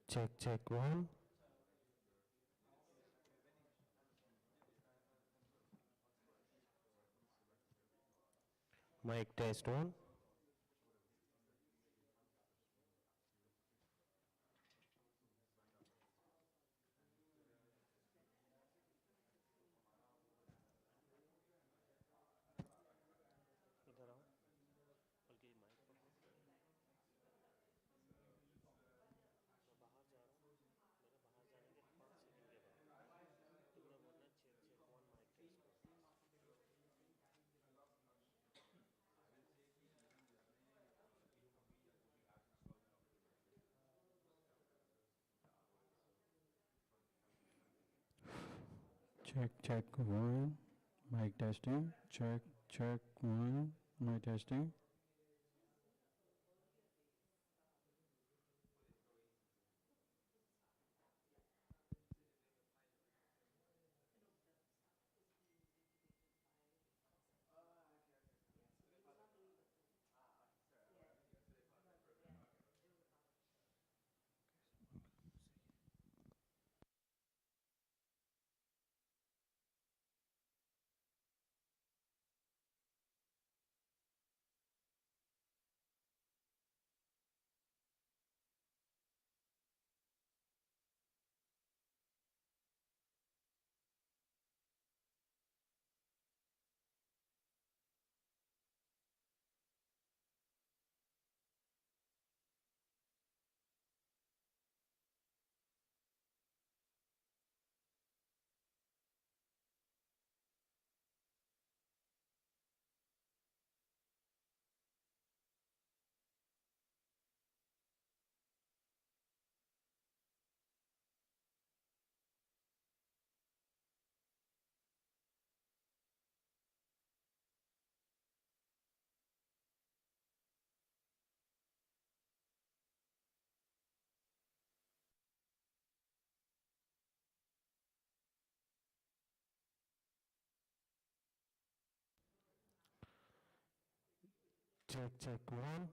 Check one. Mic test one. इधर आओ बल्कि माइक पकड़ो मैं बाहर जा रहा हूँ मेरा बाहर जाने के 5 सेकंड के बाद तुमने बोलना check one mic test Check one. Mic testing. Check one. Mic testing. Check one.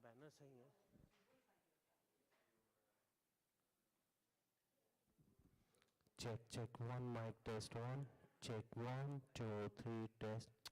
यार बैनर सही है check one mic test one. Check 1 2 3 test.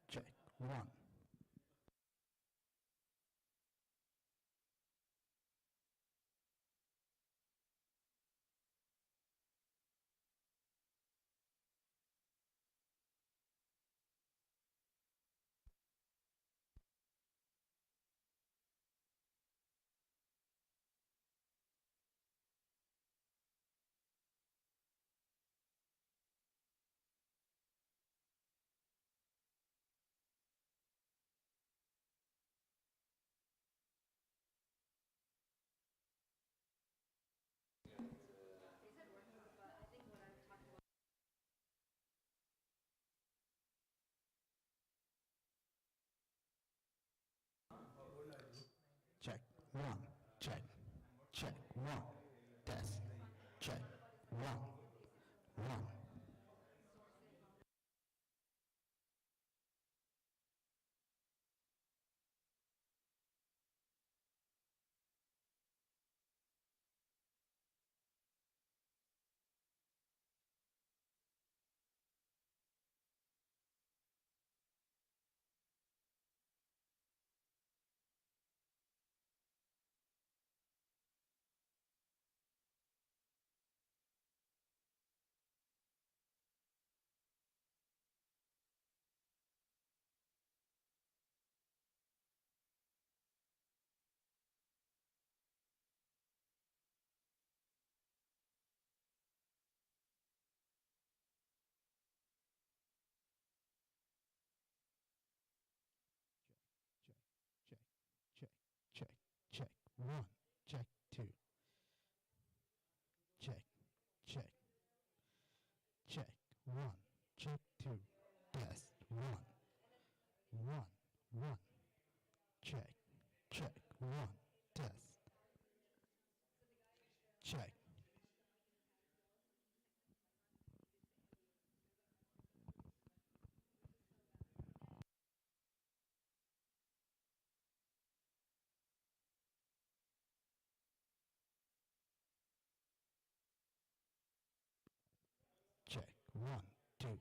Check one. one, check, check, one, test, check, one, one. Check, check, check, check, check, one, check, two, check, check, check, one, check, two, test, one, one, check, check, one, test, check, check, one, two,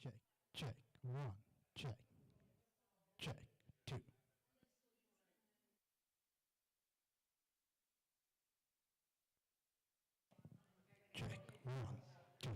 check, check, one, check, check, two, 1, 2.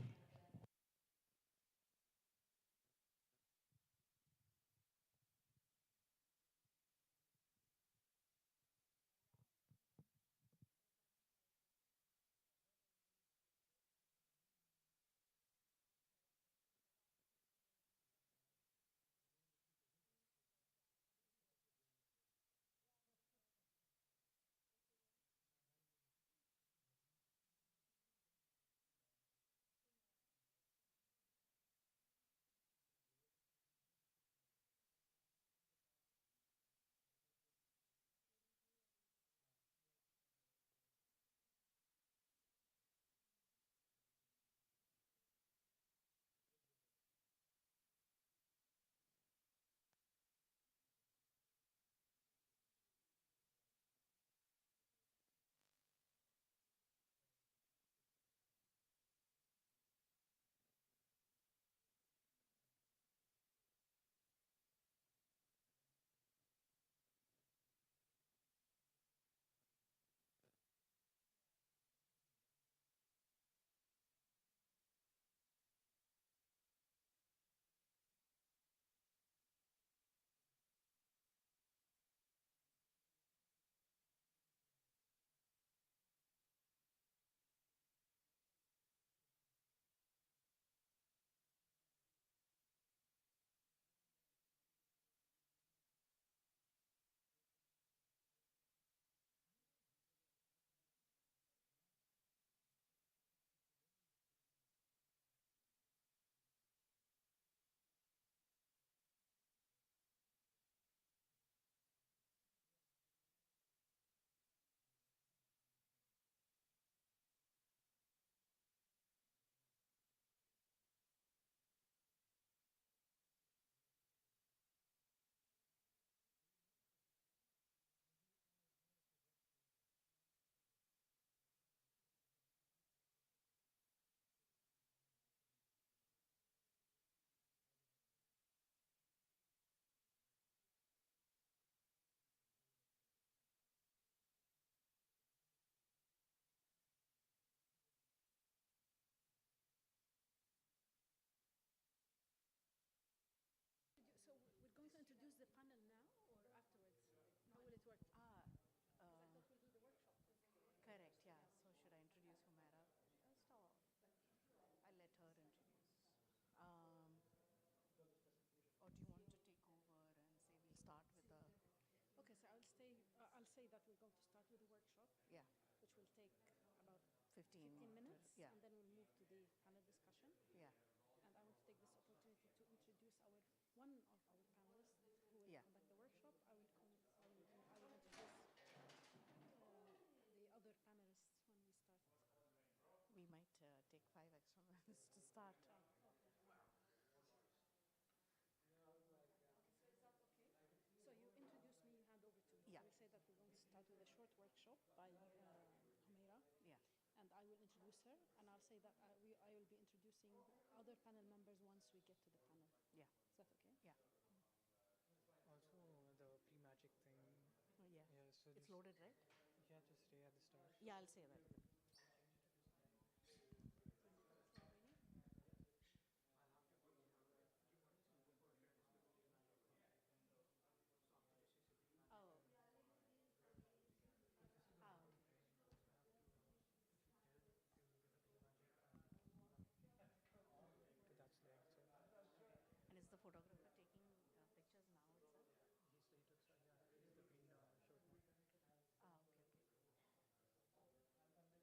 So we're going to introduce the panel now or afterwards? How will it work? Because I thought we'll do the workshop first. Correct, yeah. So should I introduce Humaira first or I'll let her introduce? Um, or do you want to take over and say we'll start with the, Okay, so I'll say that we're going to start with the workshop, yeah, which will take about 15 15 minutes, yeah, and then we'll move to the panel discussion. yeah, And I want to take this opportunity to introduce one of our panelists who will Yeah. conduct the workshop. I will introduce the other panelists when we start. we might take 5 extra minutes to start. So you introduce me, you hand over to me. Yeah. I will say that we're going to start with a short workshop by Humaira, Yeah, and I will introduce her, and I'll say that I will be introducing other panel members once we get to the panel. yeah, Is that okay? yeah. Also, the pre-magic thing. Oh, yeah. Yeah, so It's just, loaded, right? yeah, just stay at the start. Yeah, I'll say that. Oh. Oh. So that's there. So And is the photographer taking pictures now itself? he took, yeah, the green shirt one. Ah, okay, okay.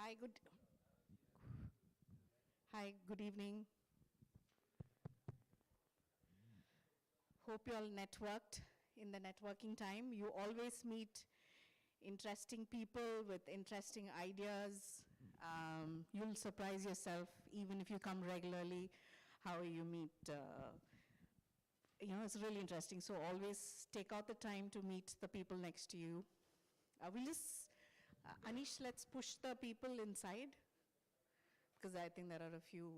Hi, good evening. Hope you all networked in the networking time. You always meet interesting people with interesting ideas. You'll surprise yourself even if you come regularly, how you meet. It's really interesting. So always take out the time to meet the people next to you. Anish, let's push the people inside because I think there are a few.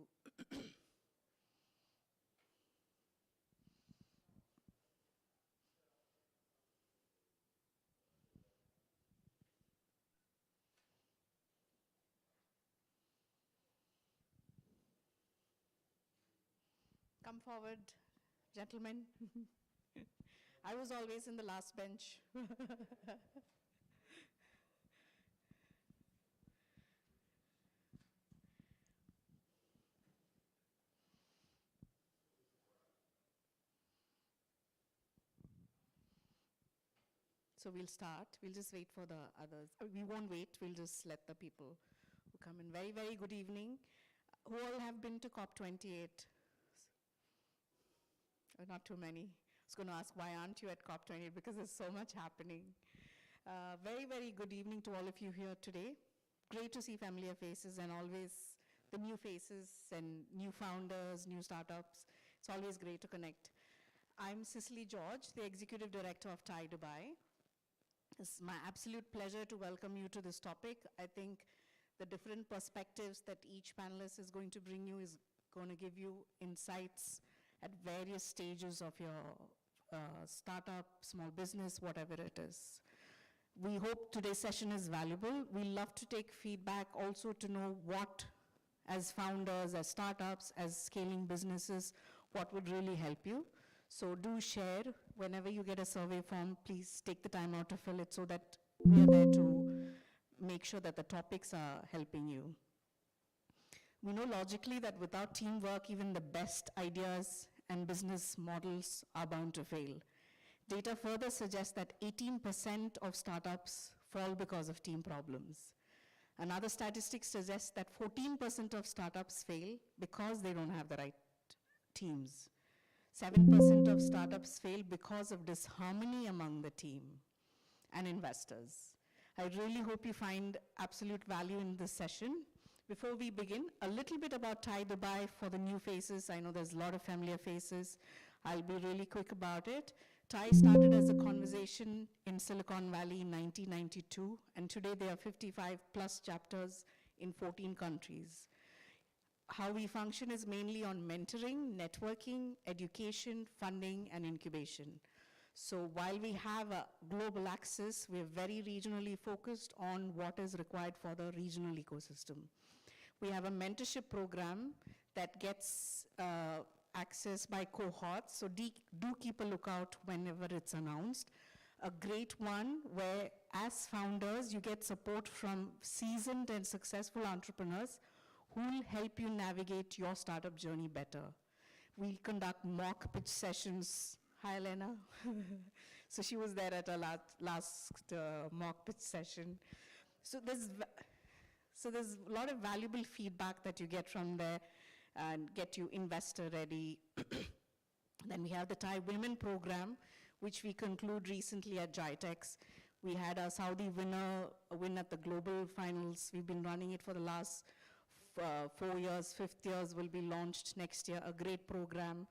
Come forward, gentlemen. I was always in the last bench. So we'll start. We'll just wait for the others. We won't wait. We'll just let the people who come in. Very, very good evening. Who all have been to COP28? Not too many. I was going to ask, why aren't you at COP28? Because there's so much happening. Very, very good evening to all of you here today. Great to see familiar faces and always the new faces and new founders, new startups. It's always great to connect. I'm Cicely George, the Executive Director of TiE Dubai. It's my absolute pleasure to welcome you to this topic. I think the different perspectives that each panelist is going to bring you is going to give you insights at various stages of your startup, small business, whatever it is. We hope today's session is valuable. We love to take feedback also to know what, as founders, as startups, as scaling businesses, what would really help you. So do share. Whenever you get a survey form, please take the time out to fill it so that we are there to make sure that the topics are helping you. We know logically that without teamwork, even the best ideas and business models are bound to fail. Data further suggests that 18% of startups fall because of team problems. Another statistic suggests that 14% of startups fail because they don't have the right teams. 7% of startups fail because of disharmony among the team and investors. I really hope you find absolute value in this session. Before we begin, a little bit about TiE Dubai for the new faces. I know there's a lot of familiar faces. I'll be really quick about it. TiE started as a conversation in Silicon Valley in 1992, and today there are 55 plus chapters in 14 countries. How we function is mainly on mentoring, networking, education, funding, and incubation. So while we have a global access, we're very regionally focused on what is required for the regional ecosystem. We have a mentorship program that gets access by cohorts, so do keep a lookout whenever it's announced. A great one where, as founders, you get support from seasoned and successful entrepreneurs who will help you navigate your startup journey better. We'll conduct mock pitch sessions. Hi, Elena. So she was there at our last mock pitch session. So there's a lot of valuable feedback that you get from there and get you investor ready. Then we have the TiE Women program, which we conclude recently at GITEX. We had a Saudi winner win at the global finals. We've been running it for the last 4 years. 5th years will be launched next year. A great program.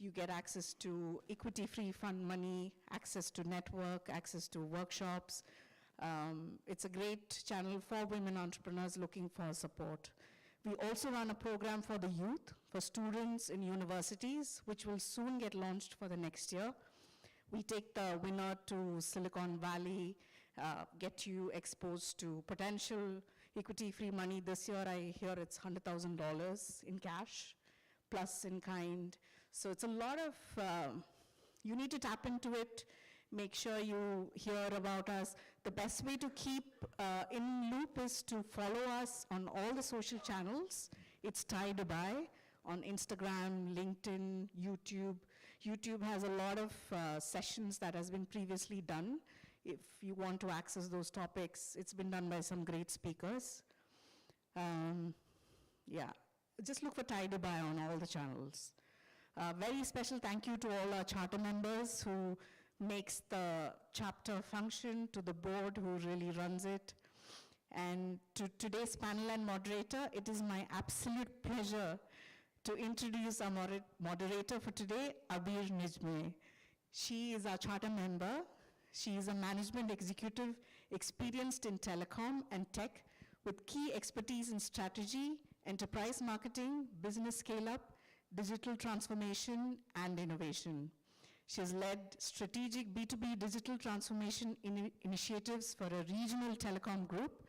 You get access to equity-free fund money, access to network, access to workshops. It's a great channel for women entrepreneurs looking for support. We also run a program for the youth, for students in universities, which will soon get launched for the next year. We take the winner to Silicon Valley, get you exposed to potential equity-free money. This year, I hear it's $100,000 in cash, plus in kind. So it's a lot of, you need to tap into it, make sure you hear about us. The best way to keep in loop is to follow us on all the social channels. It's TiE Dubai on Instagram, LinkedIn, YouTube. YouTube has a lot of sessions that has been previously done. If you want to access those topics, it's been done by some great speakers. Yeah, just look for Thai Dubai on all the channels. Very special thank you to all our charter members who makes the chapter function, to the board who really runs it, and to today's panel and moderator. It is my absolute pleasure to introduce our moderator for today, Abir Nijme. She is our charter member. She is a management executive experienced in telecom and tech with key expertise in strategy, enterprise marketing, business scale-up, digital transformation, and innovation. She has led strategic B2B digital transformation initiatives for a regional telecom group,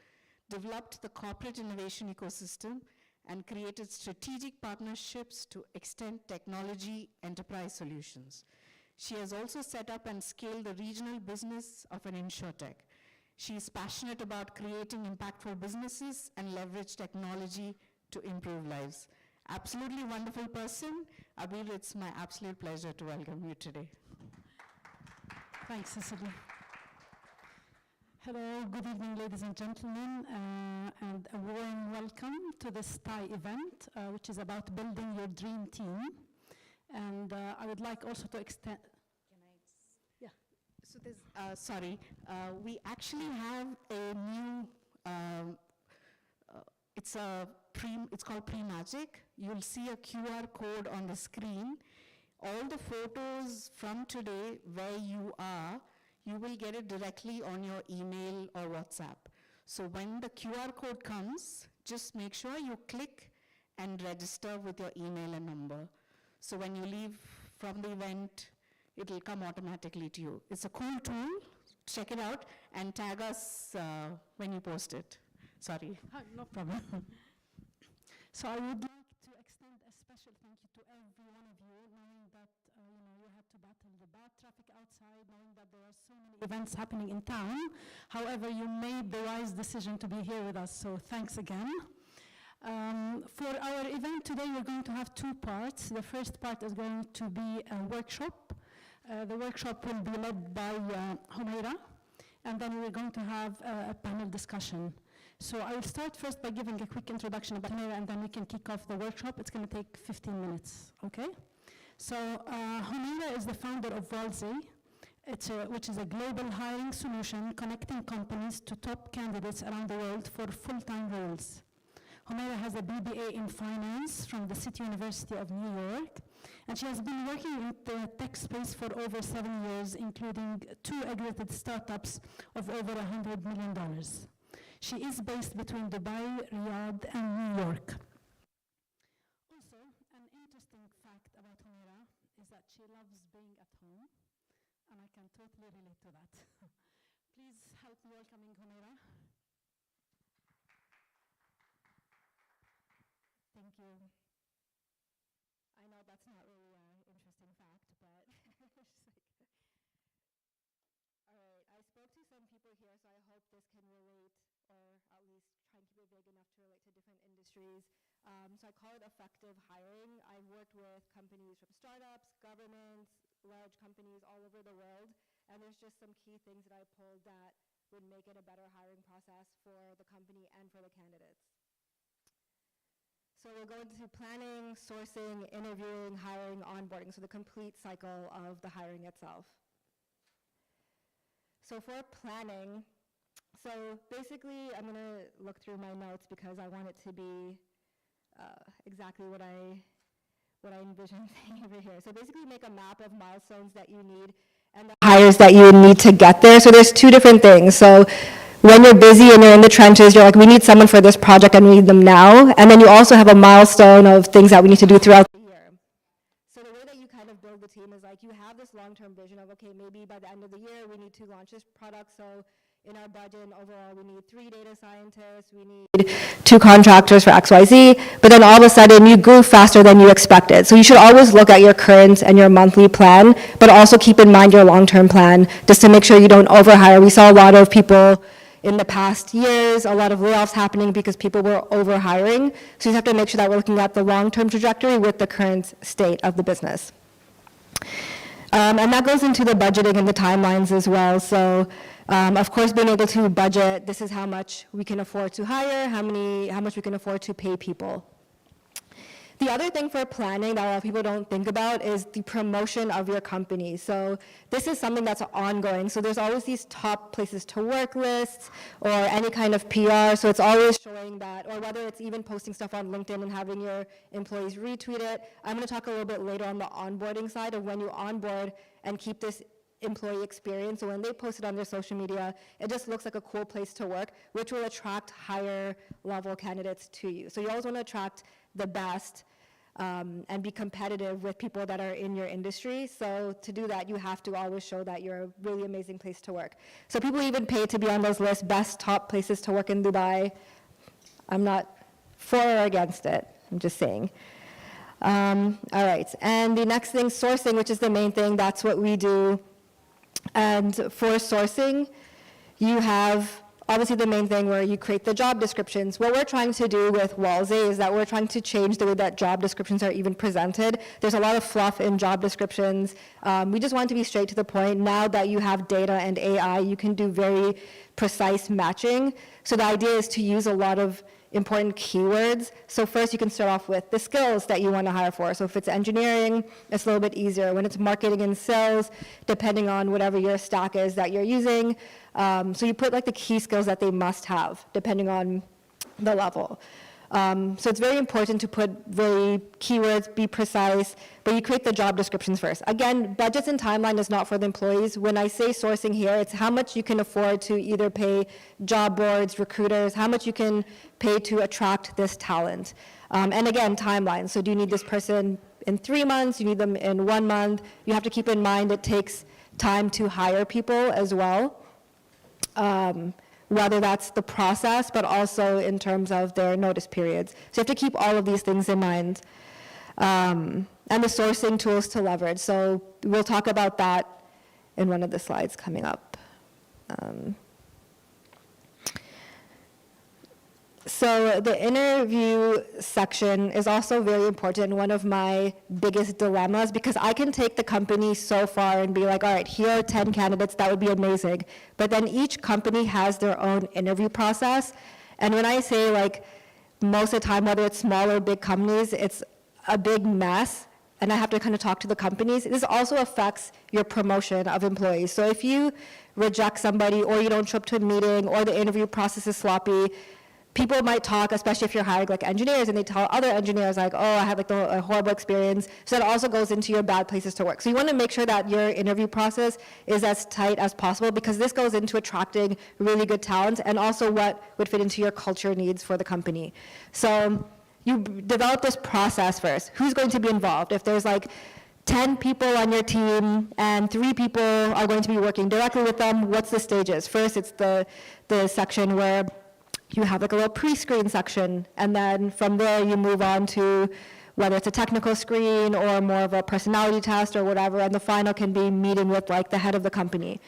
developed the corporate innovation ecosystem, and created strategic partnerships to extend technology enterprise solutions. She has also set up and scaled the regional business of an insurtech. She is passionate about creating impactful businesses and leverage technology to improve lives. Absolutely wonderful person. Abir, it's my absolute pleasure to welcome you today. Thanks, Cecily. Hello, good evening, ladies and gentlemen, and a warm welcome to this Thai event, which is about building your dream team. And I would like also to extend... Yeah. So there's, we actually have a new, it's called Pre-Magic. You'll see a QR code on the screen. All the photos from today where you are, you will get it directly on your email or WhatsApp. So when the QR code comes, just make sure you click and register with your email and number. So when you leave from the event, it will come automatically to you. It's a cool tool. Check it out and tag us when you post it. Sorry. No problem. So I would like to extend a special thank you to every one of you, knowing that you had to battle the bad traffic outside, knowing that there are so many events happening in town. However, you made the wise decision to be here with us, so thanks again. For our event today, we're going to have two parts. The first part is going to be a workshop. The workshop will be led by Humaira, and then we're going to have a panel discussion. So I will start first by giving a quick introduction about Humaira, and then we can kick off the workshop. It's going to take 15 minutes, okay? So Humaira is the founder of Valsey, which is a global hiring solution connecting companies to top candidates around the world for full-time roles. Humaira has a BBA in finance from the City University of New York, and she has been working in the tech space for over 7 years, including 2 exited startups of over $100 million. She is based between Dubai, Riyadh, and New York. Also, an interesting fact about Humaira is that she loves being at home, and I can totally relate to that. Please help me welcoming Humaira. Thank you. I know that's not really an interesting fact, but all right, I spoke to some people here, so I hope this can relate, or at least try and keep it big enough to relate to different industries. So I call it effective hiring. I've worked with companies from startups, governments, large companies all over the world, and there's just some key things that I pulled that would make it a better hiring process for the company and for the candidates. So we'll go into planning, sourcing, interviewing, hiring, onboarding, so the complete cycle of the hiring itself. So for planning, so basically I'm going to look through my notes because I want it to be exactly what I envision saying over here. So basically make a map of milestones that you need and the hires that you need to get there. So there's 2 different things. So when you're busy and you're in the trenches, you're like, we need someone for this project and we need them now. And then you also have a milestone of things that we need to do throughout the year. So the way that you kind of build the team is like you have this long-term vision of, okay, maybe by the end of the year, we need to launch this product. So in our budget and overall, we need 3 data scientists, we need 2 contractors for XYZ, but then all of a sudden you grew faster than you expected. So you should always look at your current and your monthly plan, but also keep in mind your long-term plan just to make sure you don't overhire. We saw a lot of people in the past years, a lot of layoffs happening because people were overhiring. So you have to make sure that we're looking at the long-term trajectory with the current state of the business. And that goes into the budgeting and the timelines as well. So Of course, being able to budget, this is how much we can afford to hire, how much we can afford to pay people. The other thing for planning that a lot of people don't think about is the promotion of your company. So this is something that's ongoing. So there's always these top places to work lists or any kind of PR. So it's always showing that, or whether it's even posting stuff on LinkedIn and having your employees retweet it. I'm going to talk a little bit later on the onboarding side of when you onboard and keep this employee experience. So when they post it on their social media, it just looks like a cool place to work, which will attract higher level candidates to you. So you always want to attract the best and be competitive with people that are in your industry. So to do that, you have to always show that you're a really amazing place to work. So people even pay to be on those lists, best top places to work in Dubai. I'm not for or against it, I'm just saying. All right, and the next thing, sourcing, which is the main thing, that's what we do. And for sourcing, you have obviously the main thing where you create the job descriptions. What we're trying to do with Walsey is that we're trying to change the way that job descriptions are even presented. There's a lot of fluff in job descriptions. We just want to be straight to the point. Now that you have data and AI, you can do very precise matching. So the idea is to use a lot of important keywords. So first you can start off with the skills that you want to hire for. So if it's engineering, it's a little bit easier. When it's marketing and sales, depending on whatever your stack is that you're using. So you put like the key skills that they must have, depending on the level. So it's very important to put very keywords, be precise, but you create the job descriptions first. Again, budgets and timeline is not for the employees. When I say sourcing here, it's how much you can afford to either pay job boards, recruiters, how much you can pay to attract this talent. And again, timeline. So do you need this person in 3 months? You need them in 1 month? You have to keep in mind it takes time to hire people as well. Whether that's the process, but also in terms of their notice periods. So you have to keep all of these things in mind. And the sourcing tools to leverage. So we'll talk about that in one of the slides coming up. So the interview section is also very important, one of my biggest dilemmas, because I can take the company so far and be like, all right, here are 10 candidates, that would be amazing. But then each company has their own interview process. And when I say like most of the time, whether it's small or big companies, it's a big mess. And I have to kind of talk to the companies. This also affects your promotion of employees. So if you reject somebody or you don't show up to a meeting or the interview process is sloppy, people might talk, especially if you're hiring like engineers, and they tell other engineers like, oh, I had like a horrible experience. So that also goes into your bad places to work. So you want to make sure that your interview process is as tight as possible, because this goes into attracting really good talent and also what would fit into your culture needs for the company. So you develop this process first. Who's going to be involved? If there's like 10 people on your team and 3 people are going to be working directly with them, what's the stages? First, it's the section where you have like a little pre-screen section, and then from there you move on to whether it's a technical screen or more of a personality test or whatever, and the final can be meeting with like the head of the company.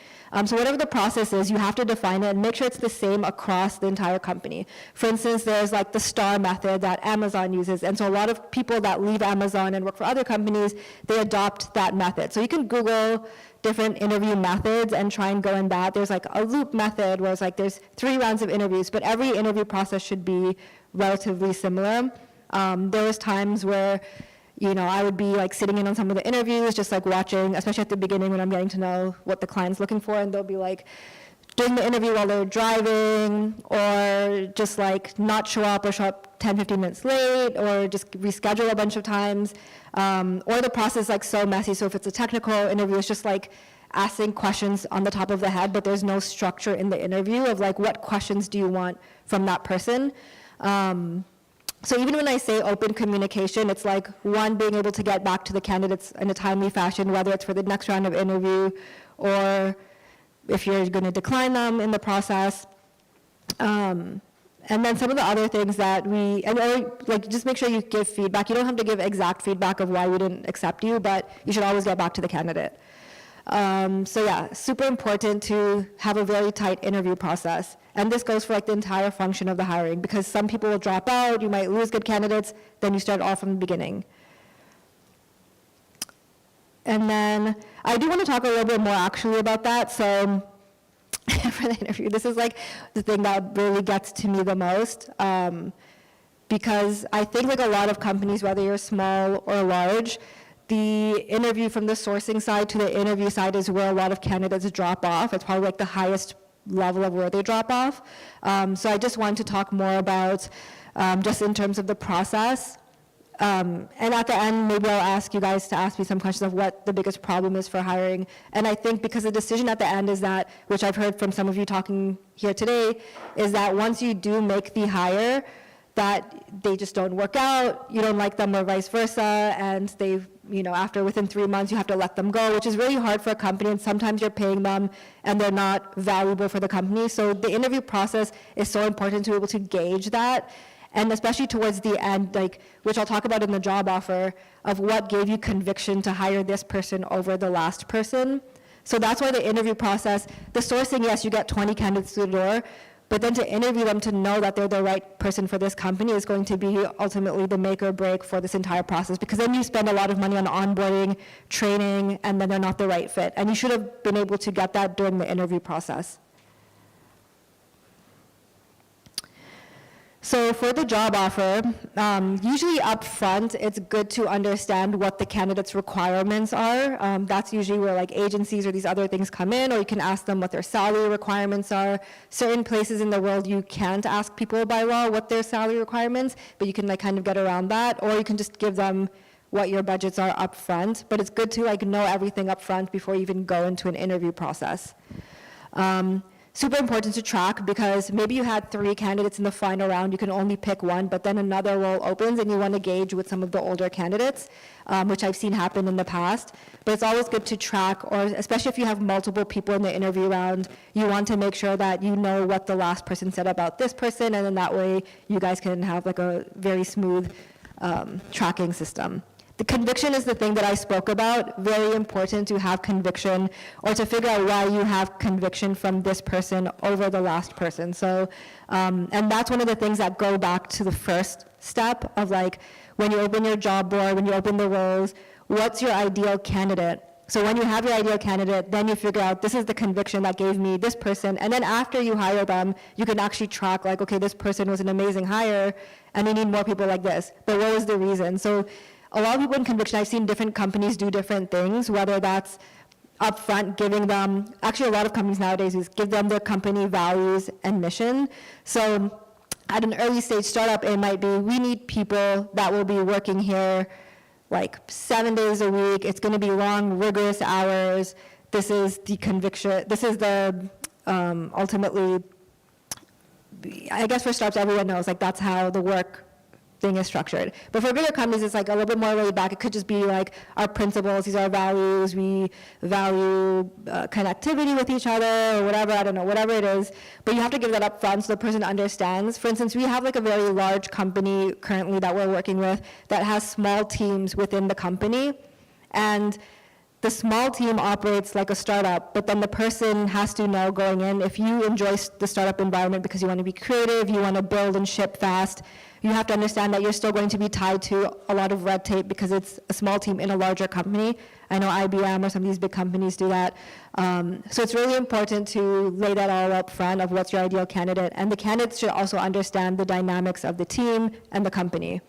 So whatever the process is, you have to define it and make sure it's the same across the entire company. For instance, there's like the STAR method that Amazon uses, and so a lot of people that leave Amazon and work for other companies, they adopt that method. So you can Google different interview methods and try and go in that. There's like a loop method where it's like there's 3 rounds of interviews, but every interview process should be relatively similar. There was times where, you know, I would be like sitting in on some of the interviews, just like watching, especially at the beginning when I'm getting to know what the client's looking for, and they'll be like doing the interview while they're driving, or just like not show up or show up 10, 15 minutes late, or just reschedule a bunch of times. Or the process is like so messy. So if it's a technical interview, it's just like asking questions on the top of the head, but there's no structure in the interview of like what questions do you want from that person. So even when I say open communication, it's like, one, being able to get back to the candidates in a timely fashion, whether it's for the next round of interview or if you're going to decline them in the process. And then some of the other things that like just make sure you give feedback. You don't have to give exact feedback of why we didn't accept you, but you should always get back to the candidate. So yeah, super important to have a very tight interview process. And this goes for like the entire function of the hiring, because some people will drop out, you might lose good candidates, then you start all from the beginning. And then I do want to talk a little bit more actually about that. So for the interview. This is like the thing that really gets to me the most. Because I think like a lot of companies, whether you're small or large, the interview from the sourcing side to the interview side is where a lot of candidates drop off. It's probably like the highest level of where they drop off. So I just wanted to talk more about just in terms of the process. And at the end, maybe I'll ask you guys to ask me some questions of what the biggest problem is for hiring. And I think because the decision at the end is that, which I've heard from some of you talking here today, is that once you do make the hire, that they just don't work out, you don't like them or vice versa, and they, within 3 months you have to let them go, which is really hard for a company, and sometimes you're paying them and they're not valuable for the company. So the interview process is so important to be able to gauge that, and especially towards the end, like, which I'll talk about in the job offer, of what gave you conviction to hire this person over the last person. So that's why the interview process, the sourcing, yes, you get 20 candidates through the door, but then to interview them to know that they're the right person for this company is going to be ultimately the make or break for this entire process, because then you spend a lot of money on onboarding, training, and then they're not the right fit. And you should have been able to get that during the interview process. So for the job offer, usually up front, it's good to understand what the candidate's requirements are. That's usually where like agencies or these other things come in, or you can ask them what their salary requirements are. Certain places in the world, you can't ask people by law what their salary requirements, but you can like kind of get around that, or you can just give them what your budgets are up front. But it's good to like know everything up front before you even go into an interview process. Super important to track, because maybe you had 3 candidates in the final round, you can only pick one, but then another role opens and you want to gauge with some of the older candidates, which I've seen happen in the past. But it's always good to track, or especially if you have multiple people in the interview round, you want to make sure that you know what the last person said about this person, and then that way you guys can have like a very smooth tracking system. The conviction is the thing that I spoke about. Very important to have conviction, or to figure out why you have conviction from this person over the last person. So, and that's one of the things that go back to the first step of like, when you open your job board, when you open the roles, what's your ideal candidate? So when you have your ideal candidate, then you figure out, this is the conviction that gave me this person. And then after you hire them, you can actually track like, okay, this person was an amazing hire and we need more people like this. But what was the reason? So a lot of people in conviction, I've seen different companies do different things, whether that's upfront giving them, actually a lot of companies nowadays is give them their company values and mission. So at an early stage startup, it might be, we need people that will be working here like 7 days a week. It's going to be long, rigorous hours. This is the conviction, this is the ultimately, I guess for startups, everyone knows like that's how the work thing is structured. But for bigger companies, it's like a little bit more laid back. It could just be like our principles, these are our values, we value connectivity with each other, or whatever, I don't know, whatever it is. But you have to give that up front so the person understands. For instance, we have like a very large company currently that we're working with that has small teams within the company. And the small team operates like a startup, but then the person has to know going in, if you enjoy the startup environment because you want to be creative, you want to build and ship fast, you have to understand that you're still going to be tied to a lot of red tape because it's a small team in a larger company. I know IBM or some of these big companies do that. So it's really important to lay that all up front of what's your ideal candidate. And the candidates should also understand the dynamics of the team and the company.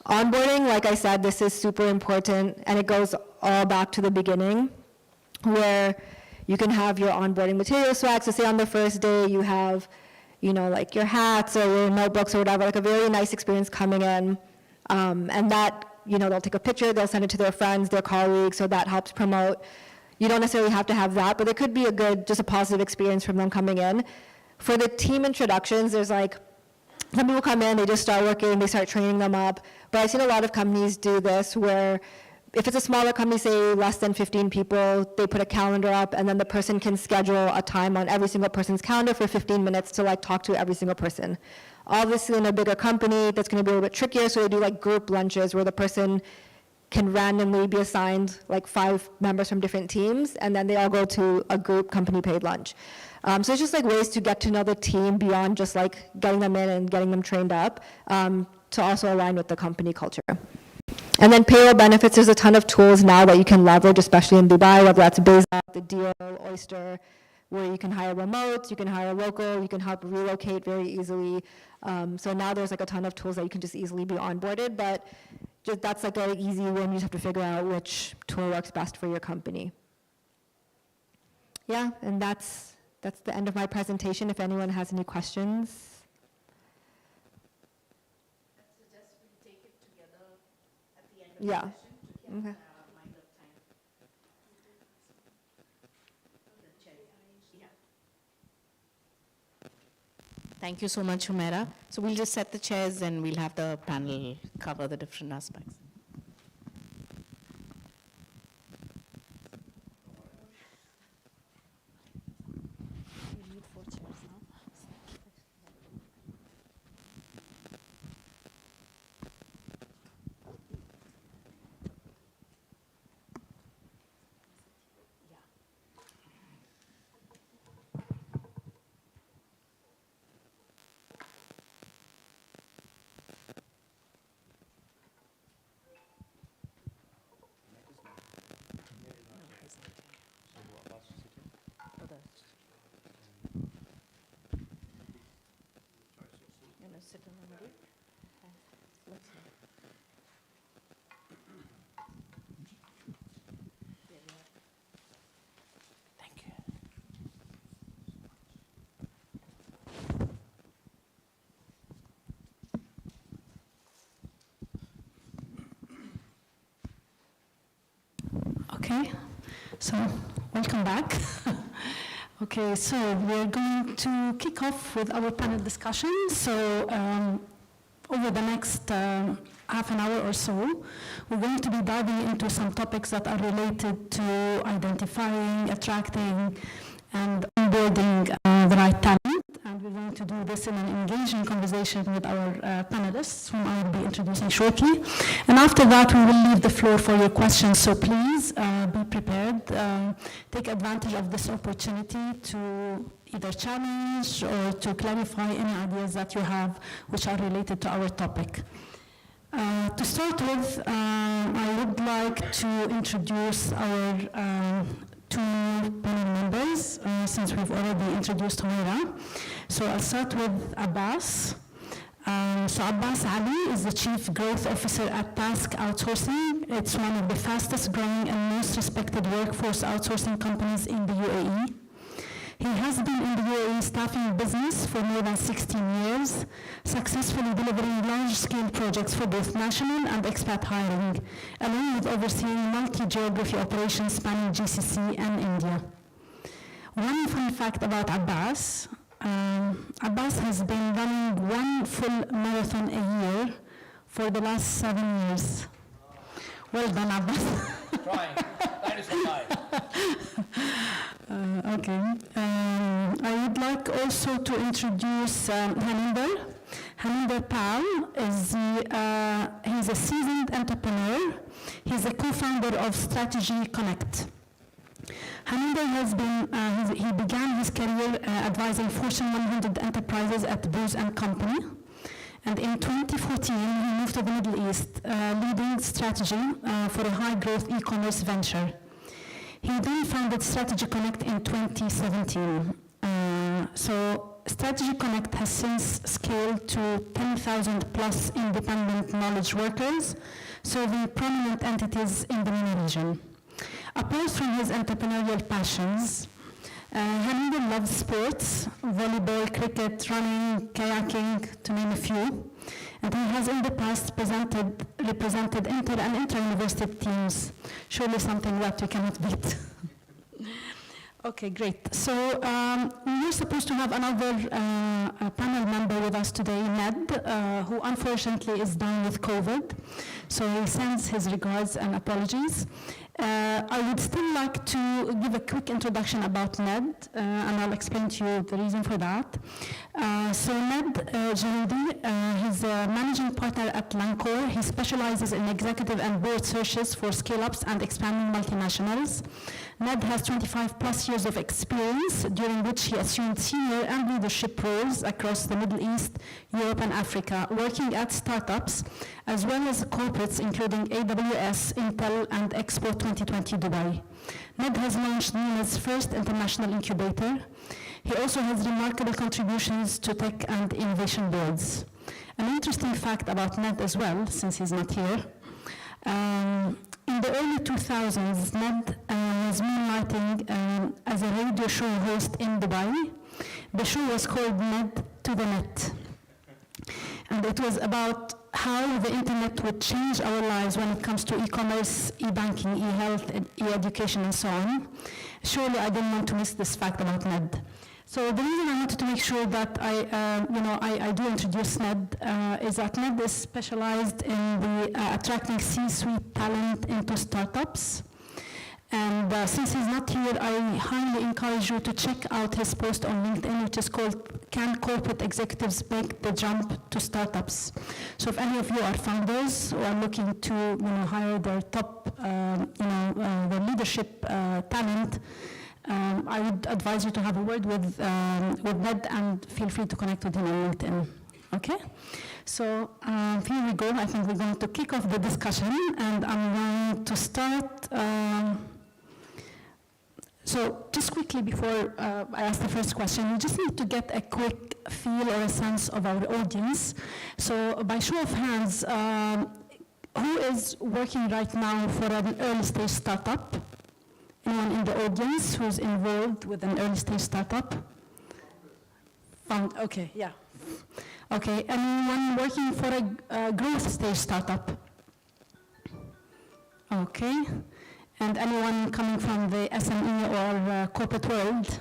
Onboarding, like I said, this is super important, and it goes all back to the beginning, where you can have your onboarding material swag. So say on the first day you have, you know, like your hats or your notebooks or whatever, like a very nice experience coming in. And that, you know, they'll take a picture, they'll send it to their friends, their colleagues, so that helps promote. You don't necessarily have to have that, but there could be a good, just a positive experience from them coming in. For the team introductions, there's like, some people come in, they just start working, they start training them up. But I've seen a lot of companies do this where if it's a smaller company, say less than 15 people, they put a calendar up and then the person can schedule a time on every single person's calendar for 15 minutes to like talk to every single person. Obviously in a bigger company, that's gonna be a little bit trickier, so they do like group lunches where the person can randomly be assigned like 5 members from different teams, and then they all go to a group company paid lunch. So it's just like ways to get to know the team beyond just like getting them in and getting them trained up, to also align with the company culture. And then payroll benefits, there's a ton of tools now that you can leverage, especially in Dubai, whether that's Bayza, the Deal, Oyster, where you can hire remote, you can hire local, you can help relocate very easily. So now there's like a ton of tools that you can just easily be onboarded, but just that's like an easy one. You just have to figure out which tool works best for your company. Yeah, and that's the end of my presentation. If anyone has any questions. Yeah. Okay. Thank you so much, Humaira. So we'll just set the chairs and we'll have the panel cover the different aspects. Sit in the middle. Let's see. There we are. Thank you. Okay, so welcome back. Okay, so we're going to kick off with our panel discussion. So over the next half an hour or so, we're going to be diving into some topics that are related to identifying, attracting, and onboarding the right talent. And we're going to do this in an engaging conversation with our panelists, whom I will be introducing shortly. And after that, we will leave the floor for your questions. So please be prepared. Take advantage of this opportunity to either challenge or to clarify any ideas that you have which are related to our topic. To start with, I would like to introduce our two panel members, since we've already introduced Humaira. So I'll start with Abbas. So Abbas Ali is the Chief Growth Officer at Task Outsourcing. It's one of the fastest growing and most respected workforce outsourcing companies in the UAE. He has been in the UAE staffing business for more than 16 years, successfully delivering large-scale projects for both national and expat hiring, along with overseeing multi-geography operations spanning GCC and India. One fun fact about Abbas, Abbas has been running one full marathon a year for the last 7 years. Well done, Abbas. Trying. That is high. Okay. I would like also to introduce Haninder. Haninder Pal is he's a seasoned entrepreneur. He's a co-founder of Strategy Connect. Haninder has been, he began his career advising Fortune 100 enterprises at Booz & Company. And in 2014, he moved to the Middle East, leading strategy for a high-growth e-commerce venture. He then founded Strategy Connect in 2017. So Strategy Connect has since scaled to 10,000 plus independent knowledge workers, serving prominent entities in the MENA region. Apart from his entrepreneurial passions, Haninder loves sports, volleyball, cricket, running, kayaking, to name a few. And he has in the past represented inter- and inter-university teams. Surely something that we cannot beat. Okay, great. So we were supposed to have another panel member with us today, Ned, who unfortunately is down with COVID. So he sends his regards and apologies. I would still like to give a quick introduction about Ned, and I'll explain to you the reason for that. So Ned Jarudi, he's a managing partner at Lancor. He specializes in executive and board searches for scale-ups and expanding multinationals. Ned has 25 plus years of experience, during which he assumed senior and leadership roles across the Middle East, Europe, and Africa, working at startups, as well as corporate corporates, including AWS, Intel, and Expo 2020 Dubai. Ned has launched NEMA's first international incubator. He also has remarkable contributions to tech and innovation boards. An interesting fact about Ned as well, since he's not here, in the early 2000s, Ned was moonlighting as a radio show host in Dubai. The show was called Ned to the Net. And it was about how the internet would change our lives when it comes to e-commerce, e-banking, e-health, e-education, and so on. Surely I didn't want to miss this fact about Ned. So the reason I wanted to make sure that I do introduce Ned is that Ned is specialized in the attracting C-suite talent into startups. And since he's not here, I highly encourage you to check out his post on LinkedIn, which is called "Can Corporate Executives Make the Jump to Startups?" So if any of you are founders or are looking to hire their top their leadership talent, I would advise you to have a word with Ned and feel free to connect with him on LinkedIn. Okay? So here we go. I think we're going to kick off the discussion, and I'm going to start. So just quickly before I ask the first question, we just need to get a quick feel or a sense of our audience. So by show of hands, who is working right now for an early stage startup? Anyone in the audience who's involved with an early stage startup? Okay, yeah. Okay, anyone working for a growth stage startup? Okay. And anyone coming from the SME or corporate world?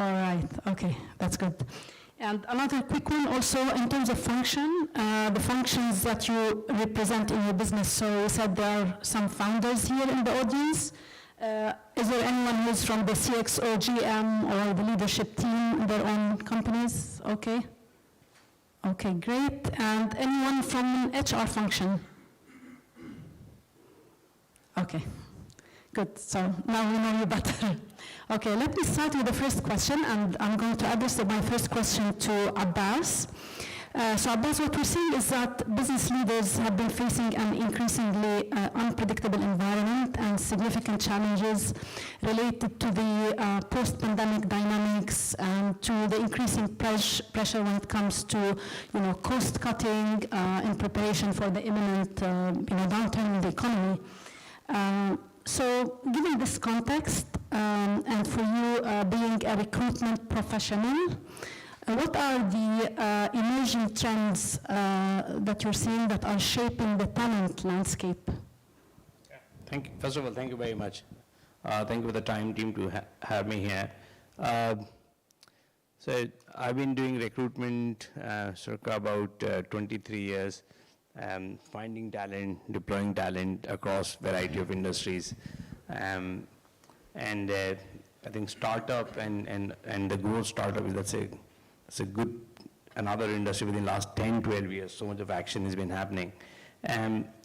All right, okay, that's good. And another quick one also in terms of function, the functions that you represent in your business. So you said there are some founders here in the audience. Is there anyone who's from the CX or GM or the leadership team in their own companies? Okay. Okay, great. And anyone from an HR function? Okay, good. So now we know you better. Okay, let me start with the first question, and I'm going to address my first question to Abbas. So Abbas, what we're seeing is that business leaders have been facing an increasingly unpredictable environment and significant challenges related to the post-pandemic dynamics and to the increasing pressure when it comes to, cost cutting in preparation for the imminent, downturn in the economy. So given this context, and for you being a recruitment professional, what are the emerging trends that you're seeing that are shaping the talent landscape? Thank you. First of all, thank you very much. Thank you for the time team to have me here. So I've been doing recruitment circa about 23 years. Finding talent, deploying talent across variety of industries. And I think startup and the growth startup it's a good, another industry within the last 10, 12 years. So much of action has been happening.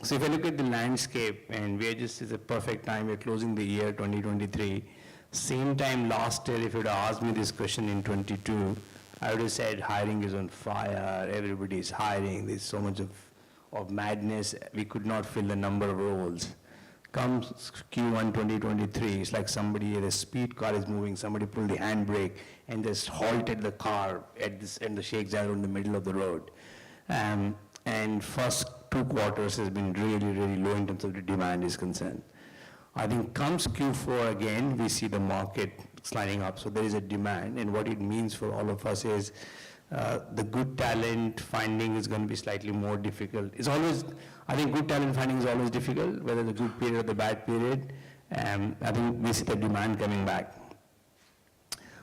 So if I look at the landscape, and it's a perfect time, we're closing the year 2023. Same time last year, if you'd asked me this question in 22, I would have said hiring is on fire, everybody's hiring, there's so much of madness, we could not fill the number of roles. Comes Q1 2023, it's like somebody, the speed car is moving, somebody pulled the handbrake and just halted the car at the Sheikh Zayed in the middle of the road. And first 2 quarters has been really, really low in terms of the demand is concerned. I think comes Q4 again, we see the market sliding up, so there is a demand, and what it means for all of us is the good talent finding is going to be slightly more difficult. It's always, I think good talent finding is always difficult, whether the good period or the bad period. I think we see the demand coming back.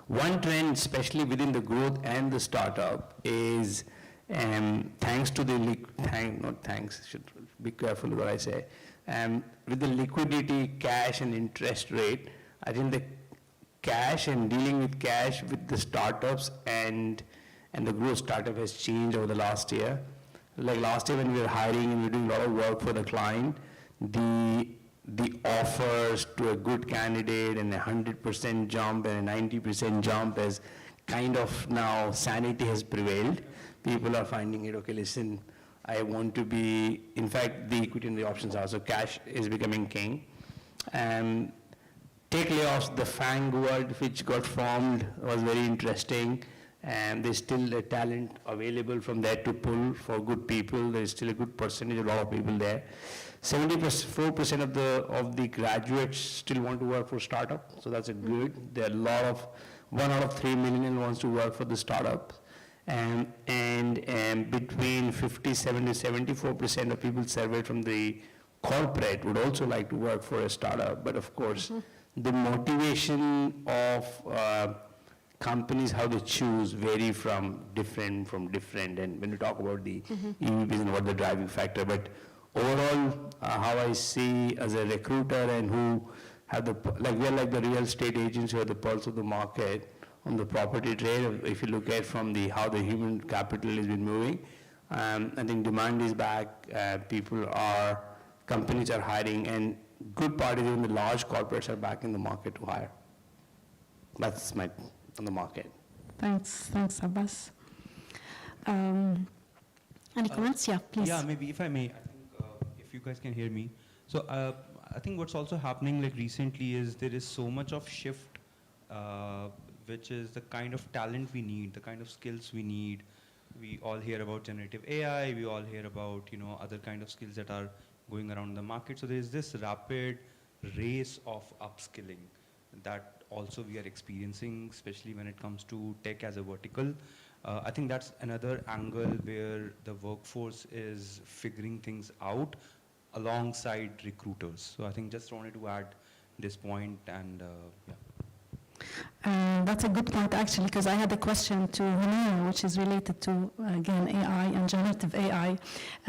One trend, especially within the growth and the startup, is thanks to the, should be careful what I say. With the liquidity, cash and interest rate, I think the cash and dealing with cash with the startups and the growth startup has changed over the last year. Like last year when we were hiring and we were doing a lot of work for the client, the offers to a good candidate and a 100% jump and a 90% jump as kind of now sanity has prevailed. People are finding it, okay, listen, I want to be, in fact, the equity and the options are, so cash is becoming king. Tech layoffs, the FANG word which got formed was very interesting, and there's still a talent available from there to pull for good people. There's still a good percentage, a lot of people there. 74% of the graduates still want to work for startup, so that's a good. There are a lot of, 1 out of 3 millennials wants to work for the startup. And between 57 to 74% of people surveyed from the corporate would also like to work for a startup. But of course, the motivation of companies, how they choose, vary from different. And when we talk about the EV business, what the driving factor, but overall, how I see as a recruiter and who have the, like we're like the real estate agents who have the pulse of the market on the property trade. If you look at from the how the human capital has been moving, I think demand is back. Companies are hiring, and good part is even the large corporates are back in the market to hire. That's my on the market. Thanks, Abbas. Any comments? Yeah, please. Yeah, maybe if I may, I think if you guys can hear me. So I think what's also happening like recently is there is so much of shift, which is the kind of talent we need, the kind of skills we need. We all hear about generative AI, we all hear about, other kind of skills that are going around the market. So there's this rapid race of upskilling that also we are experiencing, especially when it comes to tech as a vertical. I think that's another angle where the workforce is figuring things out alongside recruiters. So I think just wanted to add this point, and yeah. That's a good point, actually, because I had a question to Hanina, which is related to, again, AI and generative AI.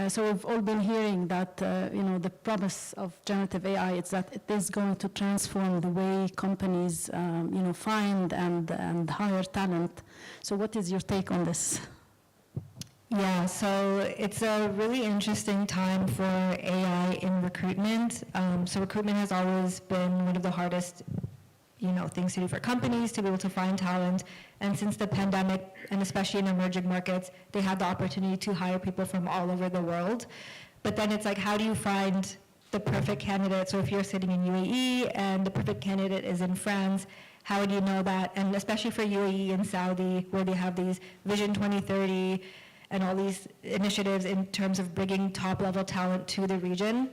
So we've all been hearing that, the promise of generative AI is that it is going to transform the way companies, find and hire talent. So what is your take on this? Yeah, so it's a really interesting time for AI in recruitment. So recruitment has always been one of the hardest things to do for companies to be able to find talent. And since the pandemic, and especially in emerging markets, they had the opportunity to hire people from all over the world. But then it's like, how do you find the perfect candidate? So if you're sitting in UAE and the perfect candidate is in France, how would you know that? And especially for UAE and Saudi, where they have these Vision 2030 and all these initiatives in terms of bringing top-level talent to the region,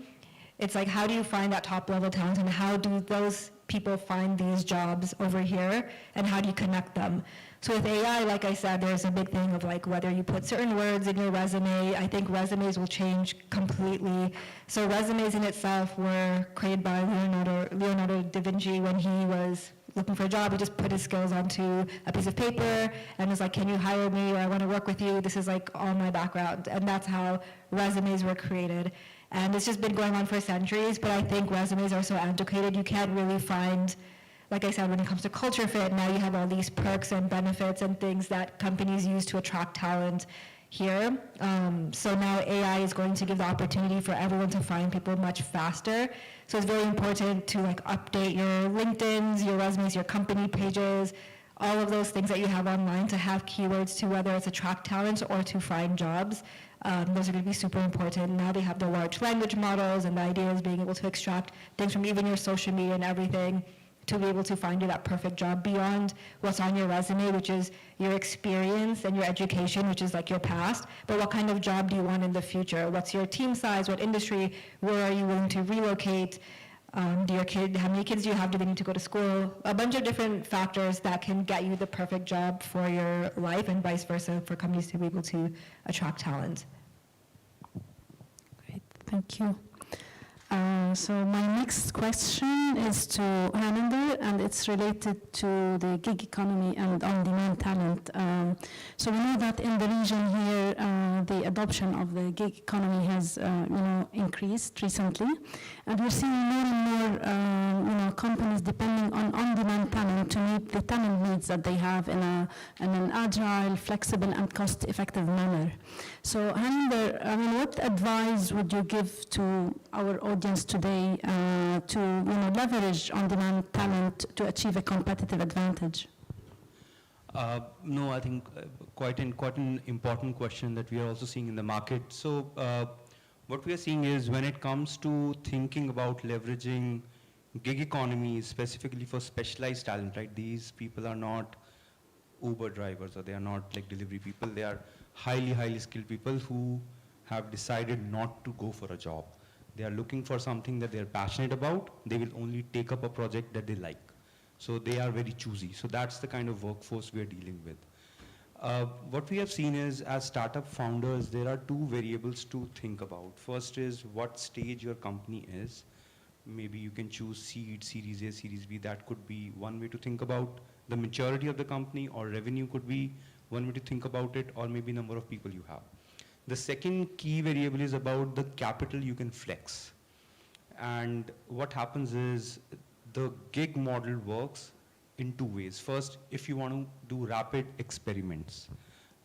it's like, how do you find that top-level talent, and how do those people find these jobs over here, and how do you connect them? So with AI, like I said, there's a big thing of like whether you put certain words in your resume. I think resumes will change completely. So resumes in itself were created by Leonardo da Vinci when he was looking for a job. He just put his skills onto a piece of paper and was like, can you hire me, or I want to work with you. This is like all my background. And that's how resumes were created. And it's just been going on for centuries, but I think resumes are so antiquated, you can't really find, like I said, when it comes to culture fit, now you have all these perks and benefits and things that companies use to attract talent here. So now AI is going to give the opportunity for everyone to find people much faster. So it's very important to like update your LinkedIns, your resumes, your company pages, all of those things that you have online to have keywords to whether it's attract talent or to find jobs. Those are going to be super important. Now they have the large language models, and the idea is being able to extract things from even your social media and everything to be able to find you that perfect job beyond what's on your resume, which is your experience and your education, which is like your past. But what kind of job do you want in the future? What's your team size? What industry? Where are you willing to relocate? How many kids do you have? Do they need to go to school? A bunch of different factors that can get you the perfect job for your life, and vice versa for companies to be able to attract talent. Great, thank you. So my next question is to Haninder, and it's related to the gig economy and on-demand talent. So we know that in the region here, the adoption of the gig economy has, increased recently, and we're seeing more and more, companies depending on on-demand talent to meet the talent needs that they have in an agile, flexible, and cost-effective manner. So Haninder, what advice would you give to our audience today to leverage on-demand talent to achieve a competitive advantage? No, I think quite an important question that we are also seeing in the market. So what we are seeing is when it comes to thinking about leveraging gig economy specifically for specialized talent, right? These people are not Uber drivers or they are not like delivery people. They are highly skilled people who have decided not to go for a job. They are looking for something that they are passionate about. They will only take up a project that they like. So they are very choosy. So that's the kind of workforce we are dealing with. What we have seen is as startup founders, there are two variables to think about. First is what stage your company is. Maybe you can choose seed, series A, series B. That could be one way to think about the maturity of the company, or revenue could be one way to think about it, or maybe number of people you have. The second key variable is about the capital you can flex. And what happens is the gig model works in two ways. First, if you want to do rapid experiments,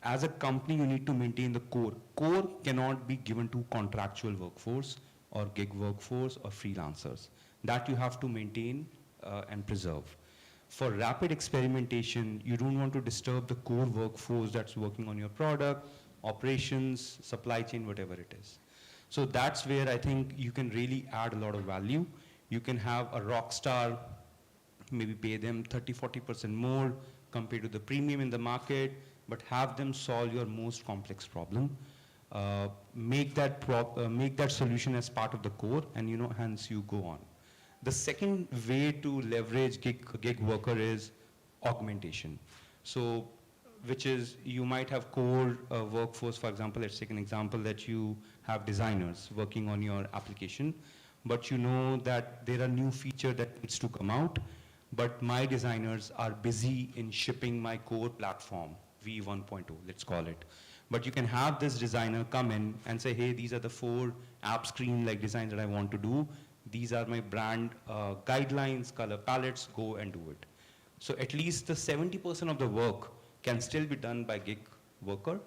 as a company, you need to maintain the core. Core cannot be given to contractual workforce or gig workforce or freelancers. That you have to maintain and preserve. For rapid experimentation, you don't want to disturb the core workforce that's working on your product, operations, supply chain, whatever it is. So that's where I think you can really add a lot of value. You can have a rock star, maybe pay them 30–40% more compared to the premium in the market, but have them solve your most complex problem. Make that solution as part of the core, and hence you go on. The second way to leverage gig worker is augmentation. So, which is you might have core workforce, for example, let's take an example that you have designers working on your application, but you know that there are new feature that needs to come out, but my designers are busy in shipping my core platform, V1.0, let's call it. But you can have this designer come in and say, hey, these are the 4 app screen like designs that I want to do. These are my brand guidelines, color palettes, go and do it. So at least the 70% of the work can still be done by gig worker,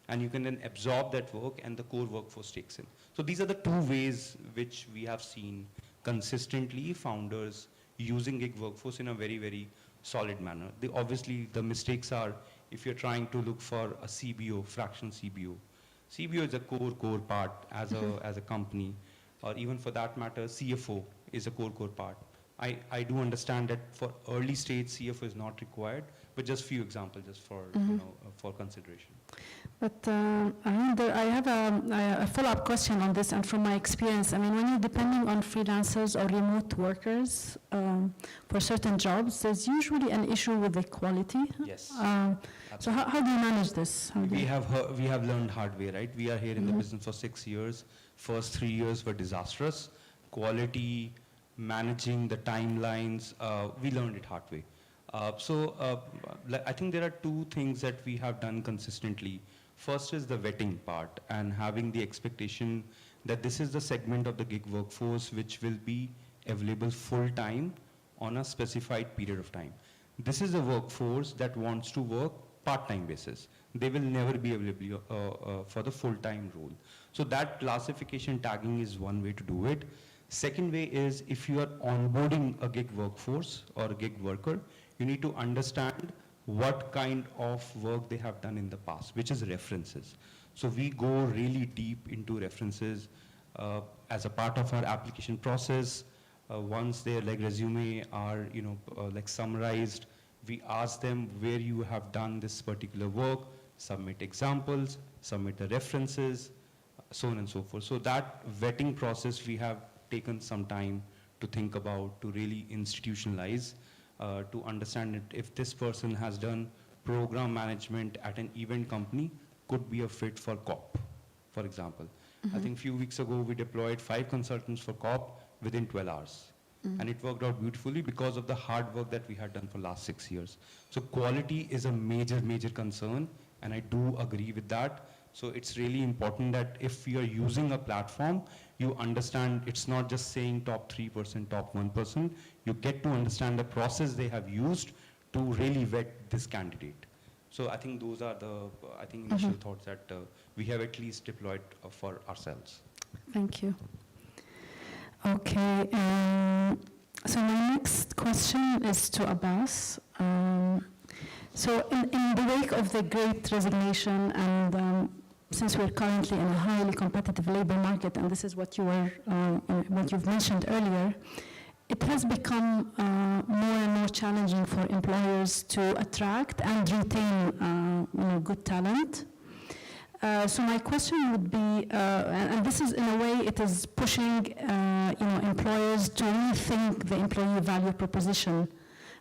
and you can then absorb that work and the core workforce takes in. So these are the two ways which we have seen consistently founders using gig workforce in a very solid manner. Obviously the mistakes are if you're trying to look for a CBO, fractional CBO. CBO is a core part as a company, or even for that matter, CFO is a core part. I do understand that for early stage, CFO is not required, but just few examples just for, for consideration. But I have a follow-up question on this, and from my experience, I mean, when you're depending on freelancers or remote workers for certain jobs, there's usually an issue with the quality. Yes. So how do you manage this? We have learned hard way, right? We are here in the business for 6 years. First 3 years were disastrous. Quality, managing the timelines, we learned it hard way. I think there are two things that we have done consistently. First is the vetting part and having the expectation that this is the segment of the gig workforce which will be available full-time on a specified period of time. This is a workforce that wants to work part-time basis. They will never be available for the full-time role. So that classification tagging is one way to do it. Second way is if you are onboarding a gig workforce or a gig worker, you need to understand what kind of work they have done in the past, which is references. So we go really deep into references as a part of our application process. Once their resume are summarized, we ask them where you have done this particular work, submit examples, submit the references, so on and so forth. So that vetting process we have taken some time to think about, to really institutionalize, to understand if this person has done program management at an event company, could be a fit for COP, for example. I think a few weeks ago we deployed 5 consultants for COP within 12 hours. And it worked out beautifully because of the hard work that we had done for last 6 years. So quality is a major concern, and I do agree with that. So it's really important that if you're using a platform, you understand it's not just saying top 3%, top 1%. You get to understand the process they have used to really vet this candidate. So I think those are the initial thoughts that we have at least deployed for ourselves. Thank you. Okay, so my next question is to Abbas. So in the wake of the great resignation and since we're currently in a highly competitive labor market, and this is what what you've mentioned earlier, it has become more and more challenging for employers to attract and retain good talent. So my question would be, and this is in a way, it is pushing employers to rethink the employee value proposition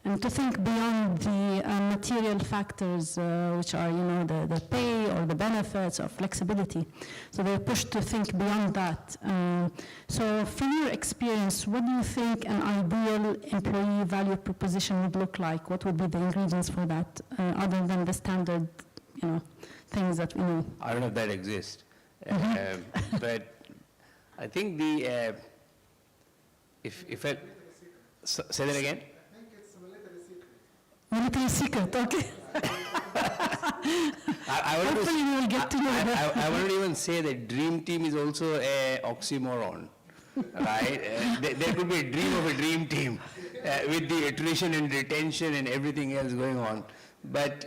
and to think beyond the material factors, which are the pay or the benefits or flexibility. So they're pushed to think beyond that. So from your experience, what do you think an ideal employee value proposition would look like? What would be the ingredients for that, other than the standard, things that we know? I don't know if that exists, but I think say that again. Military secret, okay. Hopefully we will get to know that. I wouldn't even say that dream team is also an oxymoron, right? There could be a dream of a dream team with the attrition and retention and everything else going on. But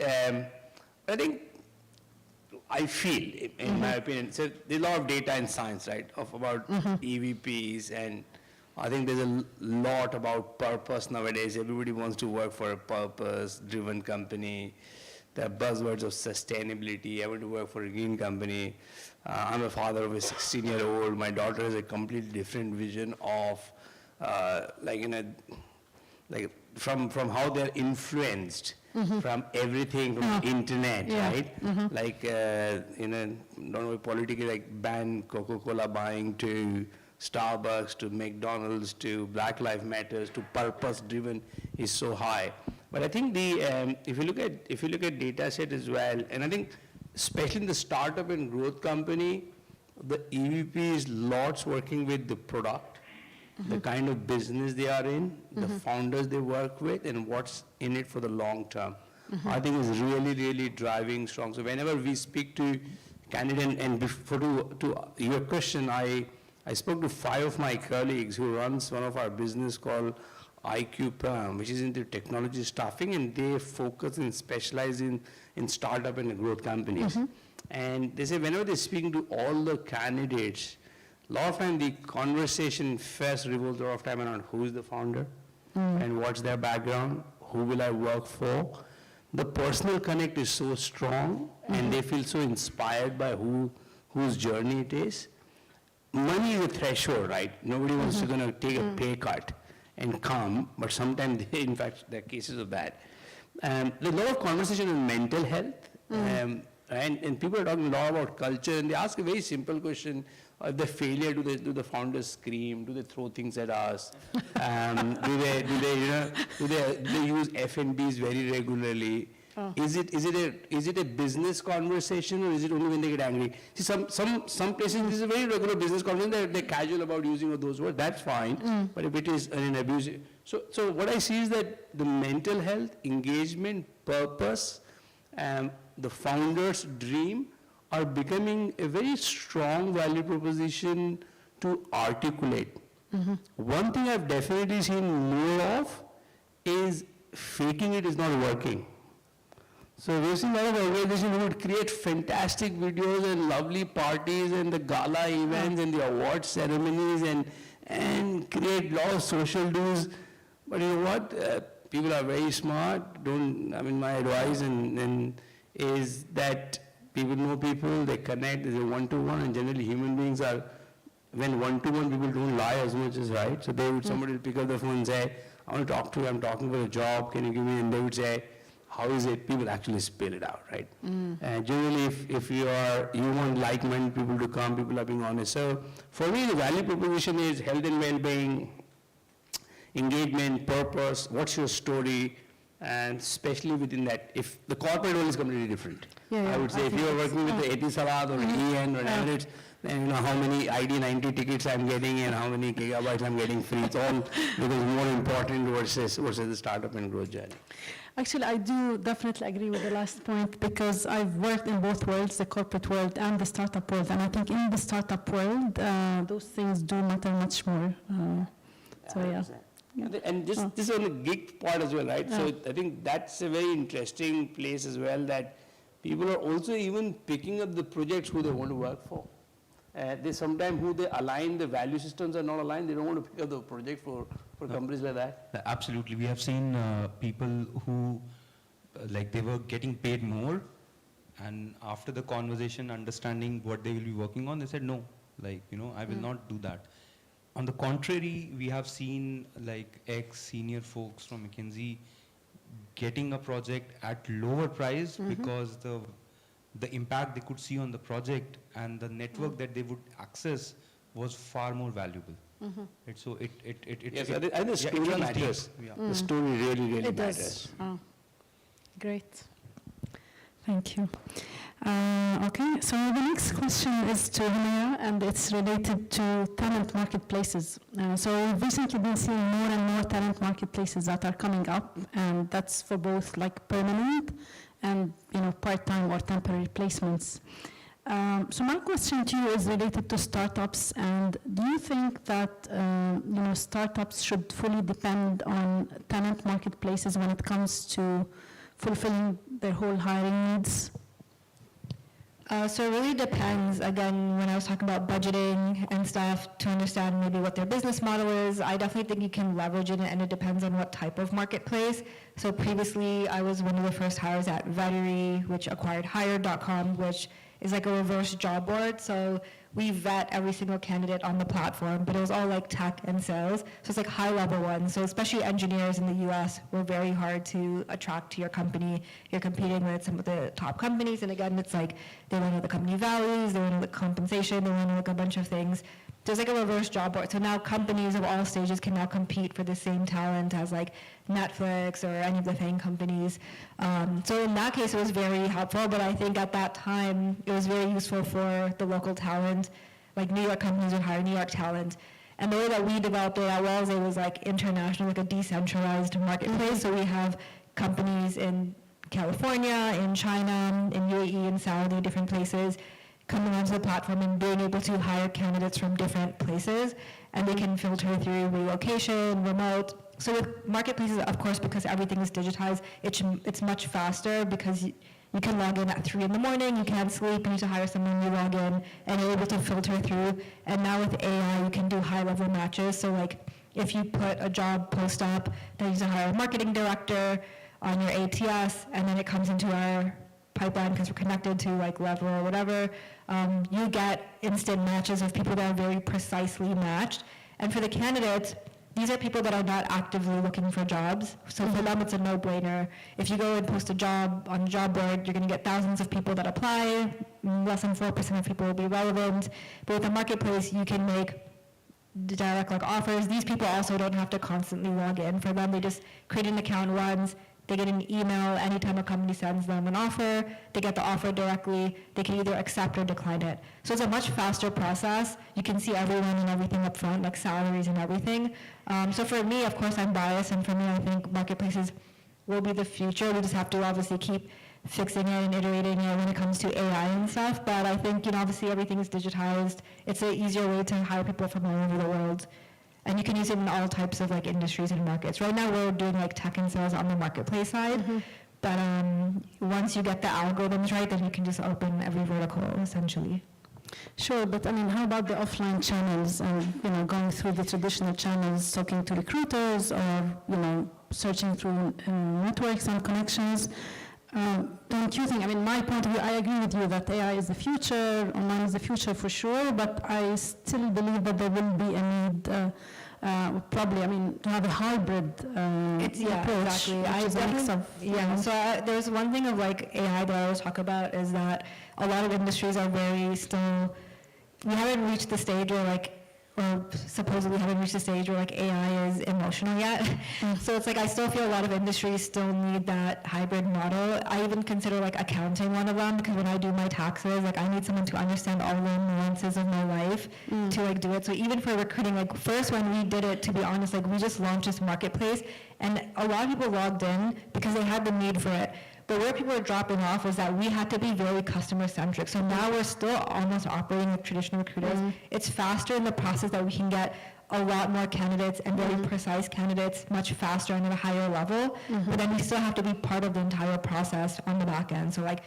I feel, in my opinion, so there's a lot of data and science, right, about EVPs, and I think there's a lot about purpose nowadays. Everybody wants to work for a purpose-driven company. There are buzzwords of sustainability. I want to work for a green company. I'm a father of a 16-year-old. My daughter has a completely different vision of, from how they're influenced from everything from the internet, right? Don't know, politically, like ban Coca-Cola buying to Starbucks to McDonald's to Black Lives Matters to purpose-driven is so high. But I think if you look at data set as well, and I think especially in the startup and growth company, the EVP is lots working with the product, the kind of business they are in, the founders they work with, and what's in it for the long term. I think is really, really driving strong. So whenever we speak to candidates, and before to your question, I spoke to 5 of my colleagues who runs one of our business called IQ Perm, which is into technology staffing, and they focus and specialize in startup and growth companies. And they say whenever they're speaking to all the candidates, a lot of time the conversation first revolves a lot of time around who is the founder and what's their background, who will I work for. The personal connect is so strong and they feel so inspired by whose journey it is. Money is a threshold, right? Nobody wants to gonna take a pay cut and come, but sometimes in fact there are cases of that. There's a lot of conversation on mental health, and people are talking a lot about culture, and they ask a very simple question: if they're failure, do the founders scream? Do they throw things at us? Do they use F&Bs very regularly? Is it a business conversation, or is it only when they get angry? See, some places this is a very regular business conversation. They're casual about using those words. That's fine. But if it is an abuse, so what I see is that the mental health, engagement, purpose, the founder's dream are becoming a very strong value proposition to articulate. One thing I've definitely seen more of is faking it is not working. So we've seen a lot of organizations who would create fantastic videos and lovely parties and the gala events and the award ceremonies and create a lot of social do's. But you know what? People are very smart. My advice is that people know people, they connect, there's a one-to-one, and generally human beings are, when one-to-one, people don't lie as much as right. So somebody will pick up the phone and say, I want to talk to you, I'm talking for a job, can you give me, and they would say, how is it? People actually spill it out, right? And generally, if you want like-minded people to come, people are being honest. So for me, the value proposition is health and well-being, engagement, purpose, what's your story, and especially within that, if the corporate world is completely different. I would say if you're working with the Etisalat or EN or Emirates, then you know how many ID90 tickets I'm getting and how many gigabytes I'm getting free. It's all because more important versus the startup and growth journey. Actually, I do definitely agree with the last point because I've worked in both worlds, the corporate world and the startup world. And I think in the startup world, those things do matter much more. So yeah. And this is on the gig part as well, right? So I think that's a very interesting place as well, that people are also even picking up the projects who they want to work for. They sometimes who they align, the value systems are not aligned, they don't want to pick up the project for companies like that. Absolutely. We have seen people who, like, they were getting paid more, and after the conversation, understanding what they will be working on, they said, no, like, I will not do that. On the contrary, we have seen like ex-senior folks from McKinsey getting a project at lower price because the impact they could see on the project and the network that they would access was far more valuable. Right? So Yes, I think the story runs matters. deep. Yeah. The story really It matters. does. Oh, great. Thank you. Okay, so the next question is to Humaira, and it's related to talent marketplaces. So we've recently been seeing more and more talent marketplaces that are coming up, and that's for both like permanent and part-time or temporary placements. So my question to you is related to startups, and do you think that startups should fully depend on talent marketplaces when it comes to fulfilling their whole hiring needs? So it really depends, again, when I was talking about budgeting and stuff, to understand maybe what their business model is. I definitely think you can leverage it, and it depends on what type of marketplace. So previously, I was one of the first hires at Vettery, which acquired Hired.com, which is like a reverse job board. So we vet every single candidate on the platform, but it was all like tech and sales. So it's like high level ones. So especially engineers in the US were very hard to attract to your company. You're competing with some of the top companies. And again, it's like they want to know the company values, they want to know the compensation, they want to know like a bunch of things. There's like a reverse job board. So now companies of all stages can now compete for the same talent as like Netflix or any of the FANG companies. So in that case, it was very helpful, but I think at that time, it was very useful for the local talent. Like New York companies would hire New York talent. And the way that we developed it at Wells, it was like international, like a decentralized marketplace. So we have companies in California, in China, in UAE, in Saudi, different places, coming onto the platform and being able to hire candidates from different places, and they can filter through relocation, remote. So with marketplaces, of course, because everything is digitized, it's much faster because you can log in at 3 in the morning, you can't sleep, you need to hire someone, you log in, and you're able to filter through. And now with AI, you can do high-level matches. So like if you put a job post up that you need to hire a marketing director on your ATS, and then it comes into our pipeline because we're connected to like Level or whatever, you get instant matches of people that are very precisely matched. And for the candidates, these are people that are not actively looking for jobs. So for them, it's a no-brainer. If you go and post a job on a job board, you're going to get thousands of people that apply. Less than 4% of people will be relevant. But with a marketplace, you can make direct like offers. These people also don't have to constantly log in. For them, they just create an account once. They get an email anytime a company sends them an offer. They get the offer directly. They can either accept or decline it. So it's a much faster process. You can see everyone and everything up front, like salaries and everything. So for me, of course, I'm biased, and for me, I think marketplaces will be the future. We just have to obviously keep fixing it and iterating it when it comes to AI and stuff. But I think, obviously everything is digitized. It's an easier way to hire people from all over the world. And you can use it in all types of like industries and markets. Right now we're doing like tech and sales on the marketplace side, but once you get the algorithms right, then you can just open every vertical essentially. Sure, but I mean, how about the offline channels and, going through the traditional channels, talking to recruiters or, searching through networks and connections? Don't you think, my point of view, I agree with you that AI is the future, online is the future for sure, but I still believe that there will be a need, probably, to have a hybrid approach. Exactly. Which is a mix of, So there's one thing of like AI that I always talk about is that a lot of industries are we haven't reached the stage where or supposedly haven't reached the stage where AI is emotional yet. So it's I still feel a lot of industries still need that hybrid model. I even consider accounting one of them, because when I do my taxes, I need someone to understand all the nuances of my life to do it. So even for recruiting, first when we did it, to be honest, we just launched this marketplace, and a lot of people logged in because they had the need for it. But where people were dropping off was that we had to be very customer-centric. So now we're still almost operating like traditional recruiters. It's faster in the process that we can get a lot more candidates and very precise candidates much faster and at a higher level. But then you still have to be part of the entire process on the back end. So like,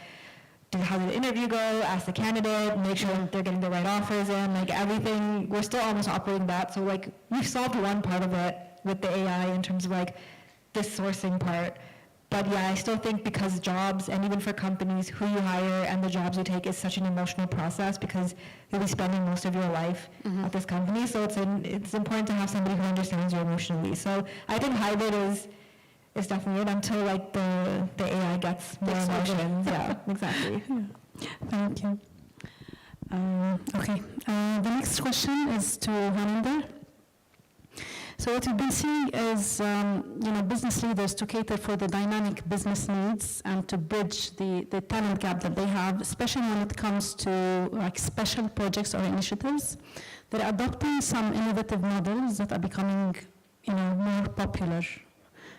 how did the interview go? Ask the candidate, make sure they're getting the right offers in, like everything. We're still almost operating that. So like, we've solved one part of it with the AI in terms of like the sourcing part. But yeah, I still think because jobs, and even for companies, who you hire and the jobs you take is such an emotional process because you'll be spending most of your life at this company. So it's important to have somebody who understands you emotionally. So I think hybrid is definitely it until like the AI gets more emotions. Yeah, exactly. Thank you. Okay, the next question is to Haninder. So what we've been seeing is, business leaders to cater for the dynamic business needs and to bridge the talent gap that they have, especially when it comes to like special projects or initiatives. They're adopting some innovative models that are becoming, more popular.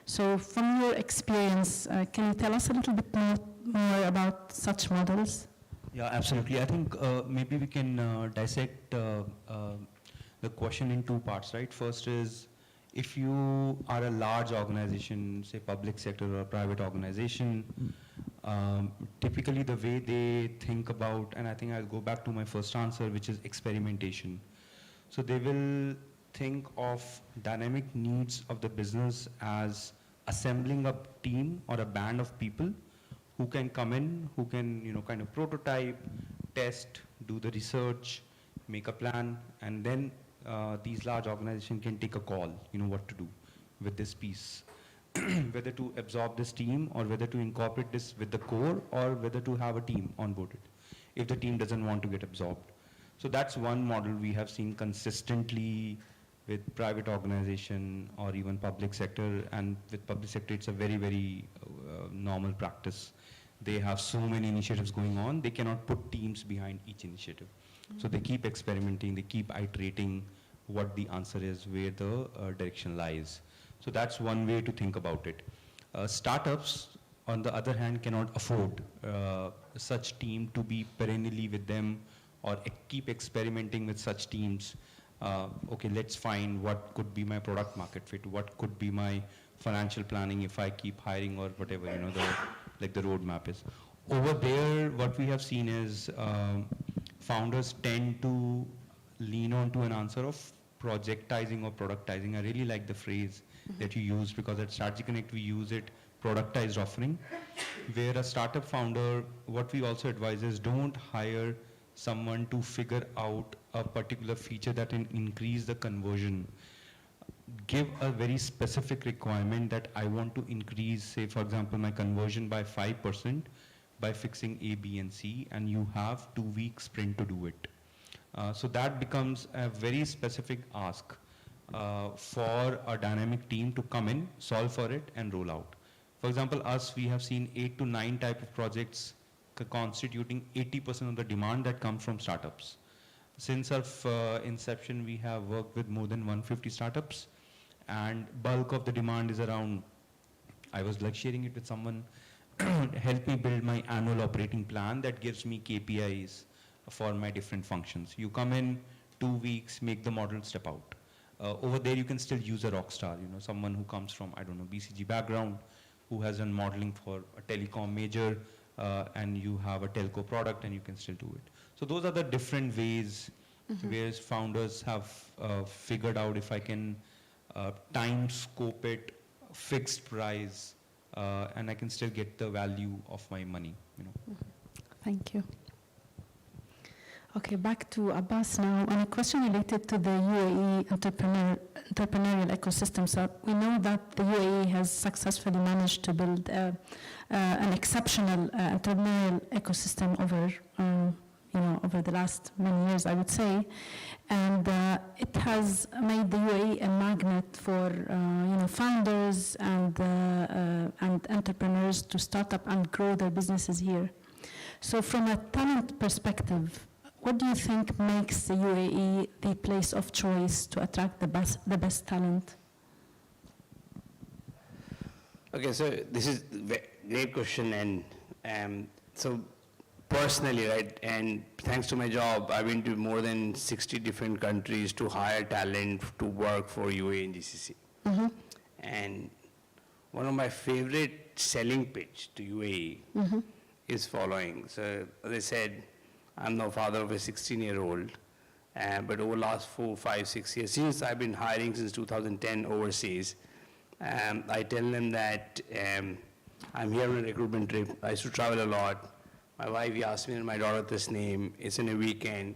So from your experience, can you tell us a little bit more about such models? Yeah, absolutely. I think maybe we can dissect the question in two parts, right? First is, if you are a large organization, say public sector or a private organization, typically the way they think about, and I think I'll go back to my first answer, which is experimentation. So they will think of dynamic needs of the business as assembling a team or a band of people who can come in, who can, kind of prototype, test, do the research, make a plan, and then these large organizations can take a call, what to do with this piece, whether to absorb this team or whether to incorporate this with the core or whether to have a team onboarded if the team doesn't want to get absorbed. So that's one model we have seen consistently with private organization or even public sector, and with public sector it's a very, very normal practice. They have so many initiatives going on, they cannot put teams behind each initiative. So they keep experimenting, they keep iterating what the answer is, where the direction lies. So that's one way to think about it. Startups, on the other hand, cannot afford such team to be perennially with them or keep experimenting with such teams. Okay, let's find what could be my product market fit, what could be my financial planning if I keep hiring or whatever, the roadmap is. Over there, what we have seen is founders tend to lean on to an answer of projectizing or productizing. I really like the phrase that you use, because at Strategy Connect we use it, productized offering, where a startup founder, what we also advise is don't hire someone to figure out a particular feature that can increase the conversion. Give a very specific requirement that I want to increase, say for example, my conversion by 5% by fixing A, B, and C, and you have 2-week sprint to do it. So that becomes a very specific ask for a dynamic team to come in, solve for it, and roll out. For example, we have seen 8 to 9 type of projects constituting 80% of the demand that comes from startups. Since our inception, we have worked with more than 150 startups, and bulk of the demand is around, I was like sharing it with someone, help me build my annual operating plan that gives me KPIs for my different functions. You come in 2 weeks, make the model, step out. Over there, you can still use a rock star, someone who comes from, I don't know, BCG background, who has done modeling for a telecom major, and you have a telco product and you can still do it. So those are the different ways where founders have figured out if I can time scope it, fixed price, and I can still get the value of my money. Thank you. Okay, back to Abbas now. And a question related to the UAE entrepreneurial ecosystem. So we know that the UAE has successfully managed to build an exceptional entrepreneurial ecosystem over the last many years, I would say, and it has made the UAE a magnet for founders and entrepreneurs to start up and grow their businesses here. So from a talent perspective, what do you think makes the UAE the place of choice to attract the best talent? Okay, so this is a great question, and so personally, right, and thanks to my job, I've been to more than 60 different countries to hire talent to work for UAE and GCC. And one of my favorite selling pitch to UAE is following. So as I said, I'm the father of a 16-year-old, but over the last 4, 5, 6 years, since I've been hiring since 2010 overseas, I tell them that I'm here on a recruitment trip. I used to travel a lot. My wife asked me and my daughter this name. It's in a weekend.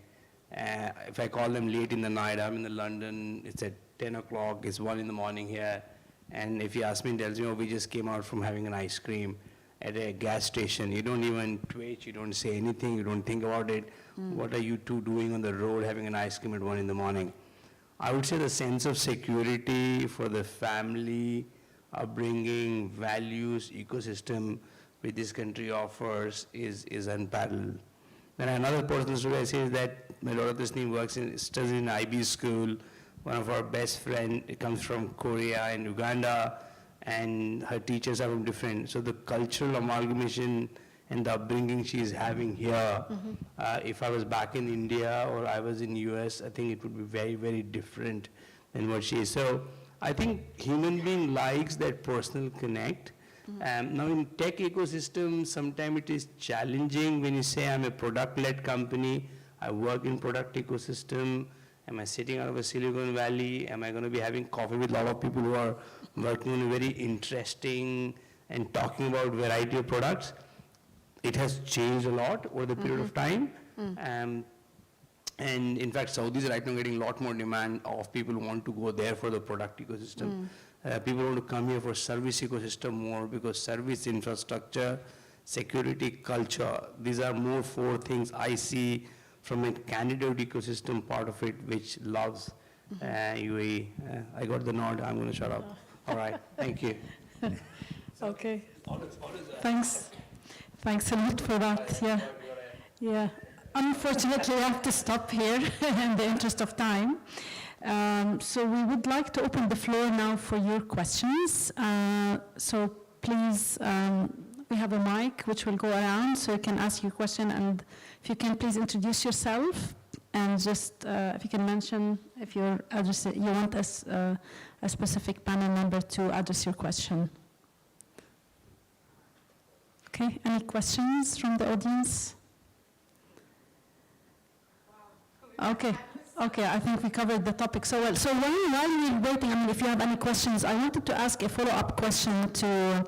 If I call them late in the night, I'm in the London. It's at 10 o'clock. It's 1 in the morning here. And if he asks me and tells me, oh, we just came out from having an ice cream at a gas station, you don't even twitch, you don't say anything, you don't think about it. What are you two doing on the road having an ice cream at 1 in the morning? I would say the sense of security for the family, upbringing, values, ecosystem which this country offers is unparalleled. Then another personal story I say is that my daughter Tasneem studies in IB school. One of our best friend comes from Korea and Uganda, and her teachers are from different. So the cultural amalgamation and the upbringing she is having here, if I was back in India or I was in US, I think it would be very, very different than what she is. So I think human being likes that personal connect. Now in tech ecosystem, sometimes it is challenging when you say I'm a product-led company, I work in product ecosystem, am I sitting out of a Silicon Valley, am I going to be having coffee with a lot of people who are working on a very interesting and talking about variety of products? It has changed a lot over the period of time. And in fact, Saudis right now getting a lot more demand of people who want to go there for the product ecosystem. People want to come here for service ecosystem more because service infrastructure, security, culture, these are more 4 things I see from a candidate ecosystem part of it, which loves UAE. I got the nod, I'm going to shut up. All right, thank you. Okay. Thanks. Thanks a lot for that. Yeah. Yeah. Unfortunately, I have to stop here in the interest of time. So we would like to open the floor now for your questions. So please, we have a mic which will go around, so you can ask your question, and if you can please introduce yourself, and just if you can mention if you want us a specific panel member to address your question. Okay, any questions from the audience? Okay. Okay, I think we covered the topic so well. So while we're waiting, I mean, if you have any questions, I wanted to ask a follow-up question to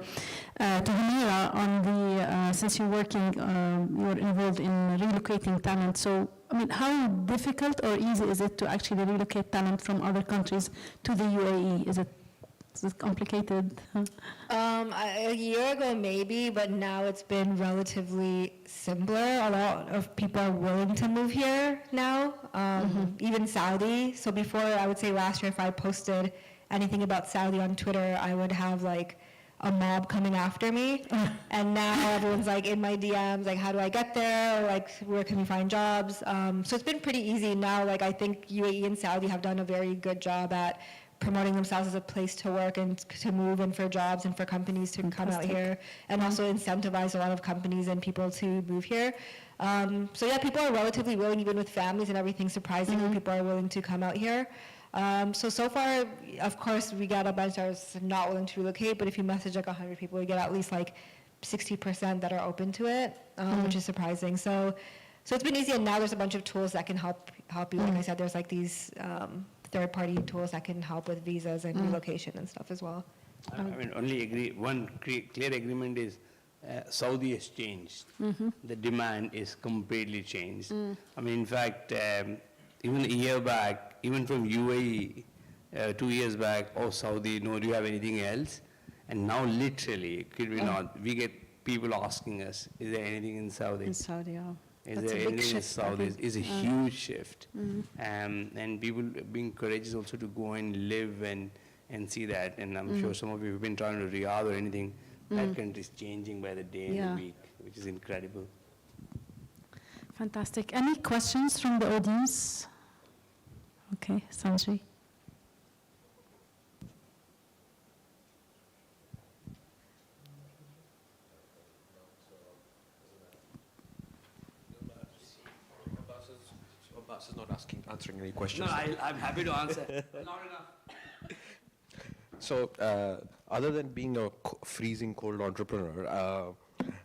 Humira on the, since you're working, you're involved in relocating talent. So, I mean, how difficult or easy is it to actually relocate talent from other countries to the UAE? Is it complicated? A year ago maybe, but now it's been relatively simpler. A lot of people are willing to move here now, even Saudi. So before, I would say last year, if I posted anything about Saudi on Twitter, I would have like a mob coming after me. And now everyone's like in my DMs, like, how do I get there? Or like, where can we find jobs? So it's been pretty easy now. Like, I think UAE and Saudi have done a very good job at promoting themselves as a place to work and to move and for jobs and for companies to come out here, and also incentivize a lot of companies and people to move here. So yeah, people are relatively willing, even with families and everything, surprisingly, people are willing to come out here. So far, of course, we got a bunch that are not willing to relocate, but if you message like 100 people, you get at least like 60% that are open to it, which is surprising. So it's been easy, and now there's a bunch of tools that can help you. Like I said, there's like these third-party tools that can help with visas and relocation and stuff as well. I mean, only agree. One clear agreement is Saudi has changed. The demand is completely changed. I mean, in fact, even a year back, even from UAE, 2 years back, oh, Saudi, no, do you have anything else? And now literally, could we not, we get people asking us, is there anything in Saudi? In Saudi, yeah. Is That's there a big anything in shift, Saudi? It's a huge shift. And people being courageous also to go and live and see that. And I'm sure some of you have been trying to Riyadh or anything. That country is changing by the day and the week, which is incredible. Fantastic. Any questions from the audience? Okay, Sanjay. Vikas is not answering any questions. No, I'm happy to answer. Not enough. So, other than being a freezing cold entrepreneur,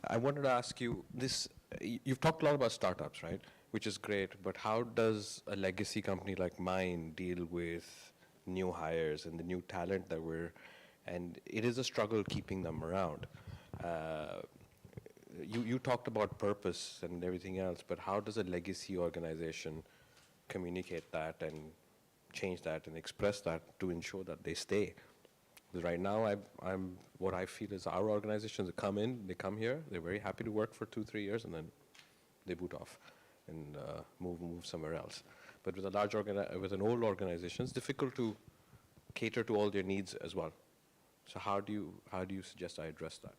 I wanted to ask you this. You've talked a lot about startups, right? Which is great, but how does a legacy company like mine deal with new hires and the new talent that and it is a struggle keeping them around. You talked about purpose and everything else, but how does a legacy organization communicate that and change that and express that to ensure that they stay? Because right now, what I feel is our organizations they come here, they're very happy to work for 2-3 years, and then they boot off and move somewhere else. But with with an old organization, it's difficult to cater to all their needs as well. So how do you suggest I address that?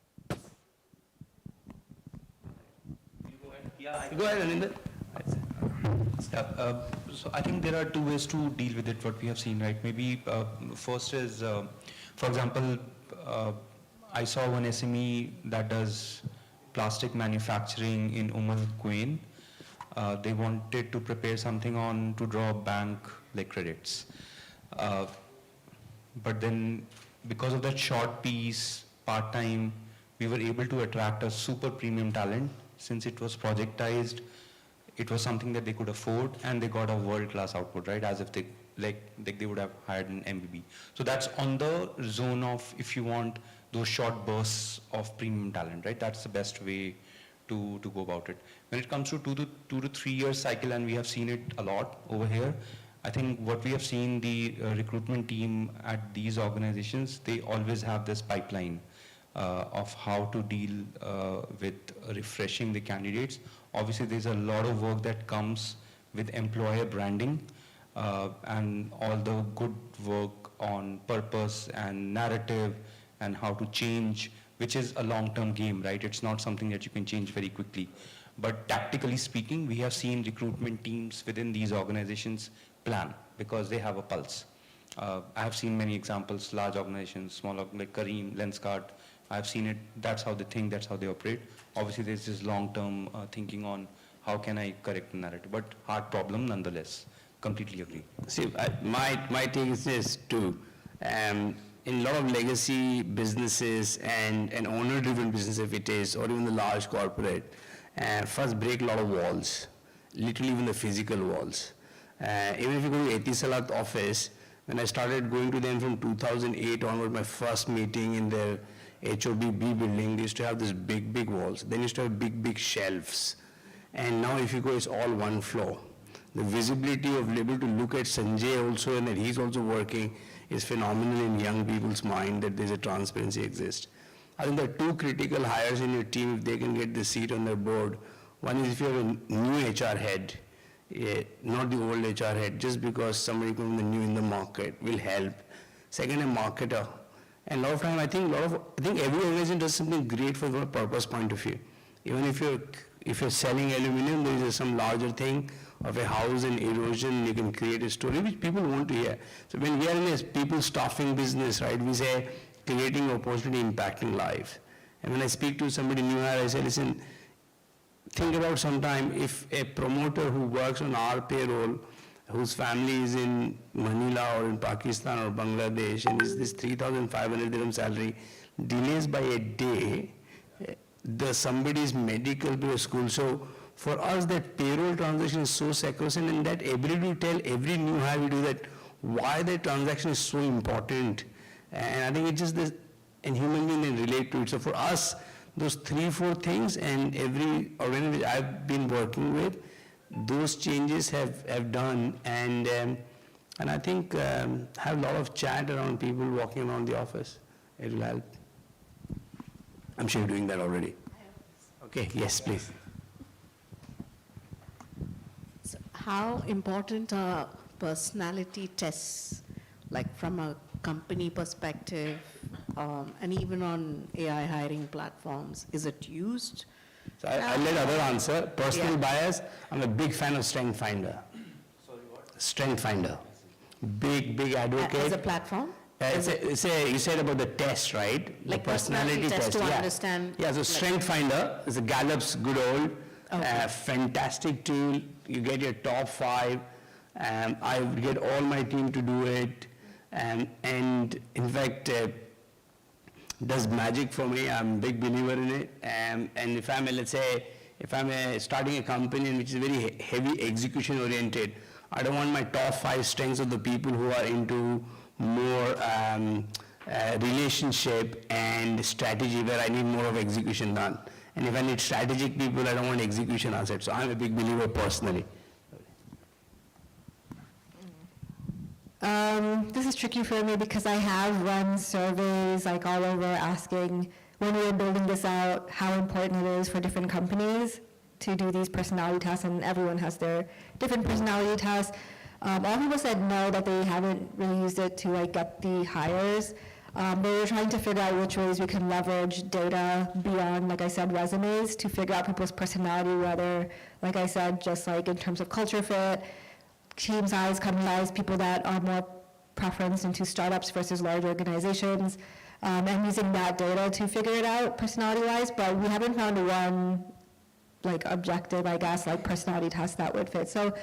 Go ahead, Aninder. So I think there are two ways to deal with it, what we have seen, right? Maybe first is, for example, I saw one SME that does plastic manufacturing in Quain. They wanted to prepare something to draw bank like credits. But then because of that short piece, part-time, we were able to attract a super premium talent. Since it was projectized, it was something that they could afford, and they got a world-class output, right? As if they would have hired an MBB. So that's on the zone of, if you want those short bursts of premium talent, right? That's the best way to go about it. When it comes to 2 to 3 year cycle, and we have seen it a lot over here, I think what we have seen, the recruitment team at these organizations, they always have this pipeline of how to deal with refreshing the candidates. Obviously, there's a lot of work that comes with employer branding and all the good work on purpose and narrative and how to change, which is a long-term game, right? It's not something that you can change very quickly. But tactically speaking, we have seen recruitment teams within these organizations plan because they have a pulse. I have seen many examples, large organizations, small, like Kareem, Lenskart. I've seen it, that's how they think, that's how they operate. Obviously, there's this long-term thinking on how can I correct the narrative, but hard problem nonetheless. Completely agree. See, my take is this too. In a lot of legacy businesses and owner-driven business, if it is, or even the large corporate, first break a lot of walls, literally even the physical walls. Even if you go to Etisalat office, when I started going to them from 2008 onward, my first meeting in their HOBB building, they used to have these big walls. Then used to have big shelves. And now if you go, it's all one floor. The visibility of able to look at Sanjay also and that he's also working is phenomenal in young people's mind, that there's a transparency exists. I think there are two critical hires in your team if they can get the seat on their board. One is if you have a new HR head, not the old HR head, just because somebody coming new in the market will help. Second, a marketer. And a lot of time, I think every organization does something great from a purpose point of view. Even if you're selling aluminum, there is some larger thing of a house and erosion, you can create a story which people want to hear. So when we are in a people staffing business, right, we say creating opportunity, impacting life. And when I speak to somebody new hire, I say, listen, think about sometime if a promoter who works on our payroll, whose family is in Manila or in Pakistan or Bangladesh, and is this 3,500 dirham salary, delays by a day, somebody's medical bill, school. So for us, that payroll transaction is so sacrosanct, and that ability to tell every new hire we do that why that transaction is so important. And I think it's just this, and human beings can relate to it. So for us, those 3-4 things, and every organization I've been working with, those changes have done, and I think have a lot of chat around people walking around the office. It will help. I'm sure you're doing that already. Okay, yes, please. So how important are personality tests, like from a company perspective, and even on AI hiring platforms? Is it used? So I'll let other answer. Personal bias, I'm a big fan of Strength Finder. Sorry, what? Strength Finder. Big advocate. As a platform? You said about the test, right? Like the personality test to understand. Yeah, so Strength Finder is a Gallup's good old Okay. Fantastic tool. You get your top 5. I would get all my team to do it. And in fact, does magic for me. I'm a big believer in it. And if I'm, let's say, if I'm starting a company which is very heavy execution oriented, I don't want my top 5 strengths of the people who are into more relationship and strategy where I need more of execution done. And if I need strategic people, I don't want execution assets. So I'm a big believer personally. This is tricky for me because I have run surveys like all over asking when we were building this out how important it is for different companies to do these personality tests, and everyone has their different personality tests. All people said no, that they haven't really used it to like get the hires. They were trying to figure out which ways we can leverage data beyond, like I said, resumes to figure out people's personality, whether, like I said, just like in terms of culture fit, team size, company size, people that are more preference into startups versus large organizations, and using that data to figure it out personality-wise, but we haven't found one like objective, I guess, like personality test that would fit. So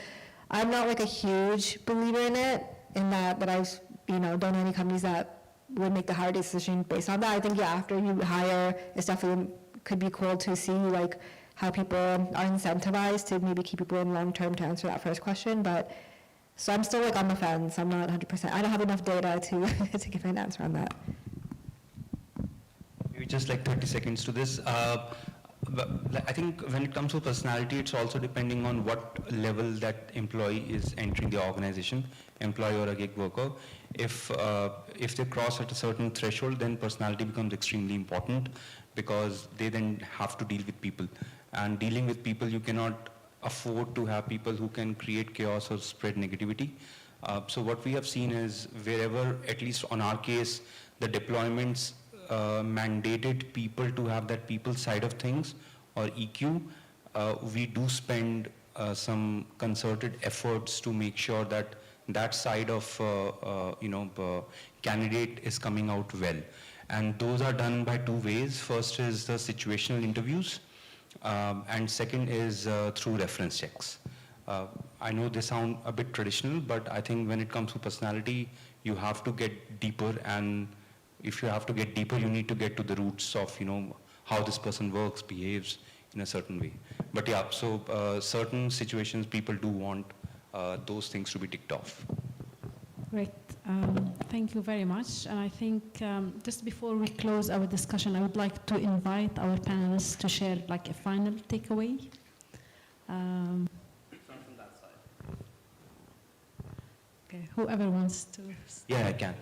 I'm not like a huge believer in it, in that I've, don't know any companies that would make the hire decision based on that. I think, yeah, after you hire, it's definitely could be cool to see like how people are incentivized to maybe keep people in long-term to answer that first question, but so I'm still like on the fence. I'm not 100%. I don't have enough data to to give an answer on that. Maybe just like 30 seconds to this. I think when it comes to personality, it's also depending on what level that employee is entering the organization, employee or a gig worker. If they cross at a certain threshold, then personality becomes extremely important because they then have to deal with people. And dealing with people, you cannot afford to have people who can create chaos or spread negativity. So what we have seen is wherever, at least on our case, the deployments mandated people to have that people side of things or EQ, we do spend some concerted efforts to make sure that that side of candidate is coming out well. And those are done by 2 ways. First is the situational interviews, and second is through reference checks. I know they sound a bit traditional, but I think when it comes to personality, you have to get deeper, and if you have to get deeper, you need to get to the roots of, how this person works, behaves in a certain way. But yeah, so certain situations, people do want those things to be ticked off. Great. Thank you very much. And I think just before we close our discussion, I would like to invite our panelists to share like a final takeaway. From that side. Okay, whoever wants to. Yeah, I can.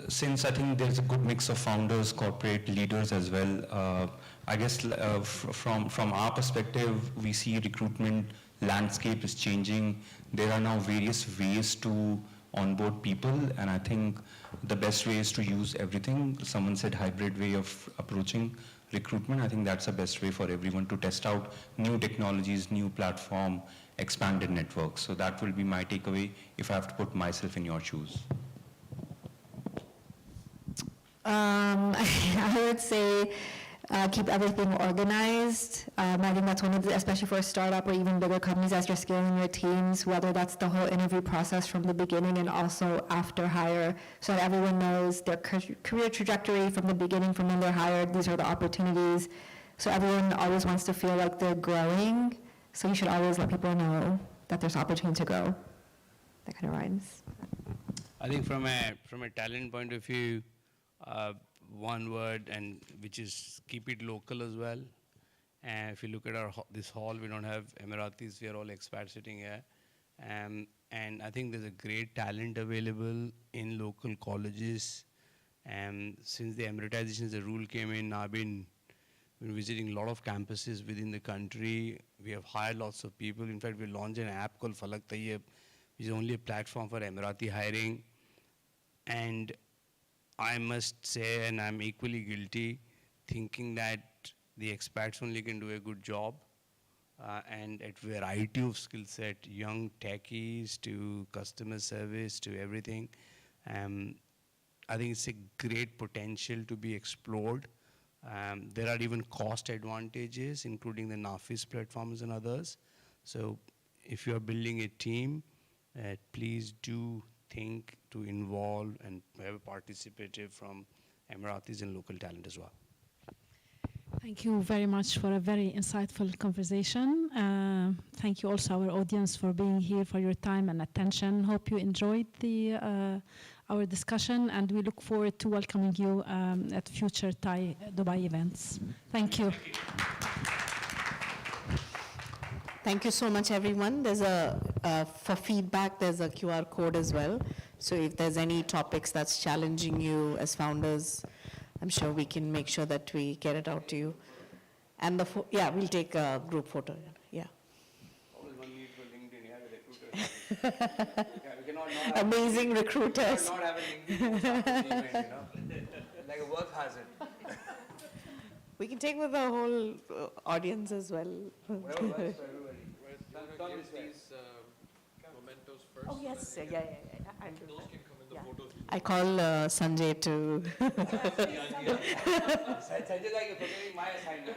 Since I think there's a good mix of founders, corporate leaders as well, I guess from our perspective, we see recruitment landscape is changing. There are now various ways to onboard people, and I think the best way is to use everything. Someone said hybrid way of approaching recruitment. I think that's the best way for everyone to test out new technologies, new platform, expanded networks. So that will be my takeaway if I have to put myself in your shoes. I would say keep everything organized. I think that's one of the, especially for a startup or even bigger companies as you're scaling your teams, whether that's the whole interview process from the beginning and also after hire, so that everyone knows their career trajectory from the beginning, from when they're hired, these are the opportunities. So everyone always wants to feel like they're growing. So you should always let people know that there's opportunity to grow. That kind of rhymes. I think from a talent point of view, one word, and which is keep it local as well. And if you look at this hall, we don't have Emiratis, we are all expats sitting here. And I think there's a great talent available in local colleges. And since the Emiratization as a rule came in, I've been visiting a lot of campuses within the country. We have hired lots of people. In fact, we launched an app called Falak Tayyib, which is only a platform for Emirati hiring. And I must say, and I'm equally guilty, thinking that the expats only can do a good job, and at variety of skill set, young techies to customer service to everything. I think it's a great potential to be explored. There are even cost advantages, including the Nafis platforms and others. So if you are building a team, please do think to involve and have a participative from Emiratis and local talent as well. Thank you very much for a very insightful conversation. Thank you also our audience for being here, for your time and attention. Hope you enjoyed our discussion, and we look forward to welcoming you at future Dubai events. Thank you. Thank you so much, everyone. There's for feedback, there's a QR code as well. So if there's any topics that's challenging you as founders, I'm sure we can make sure that we get it out to you. And yeah, we'll take a group photo. Yeah. Always one need for LinkedIn, yeah, the recruiters. Amazing recruiters. Not have a LinkedIn, like a work hazard. We can take with the whole audience as well. Whatever works for everybody. Give these mementos first. Oh, yes. Yeah. I'll do Those that. can come in the Yeah. photos. I call Sanjay to. Sanjay, like you're forgetting my assignment.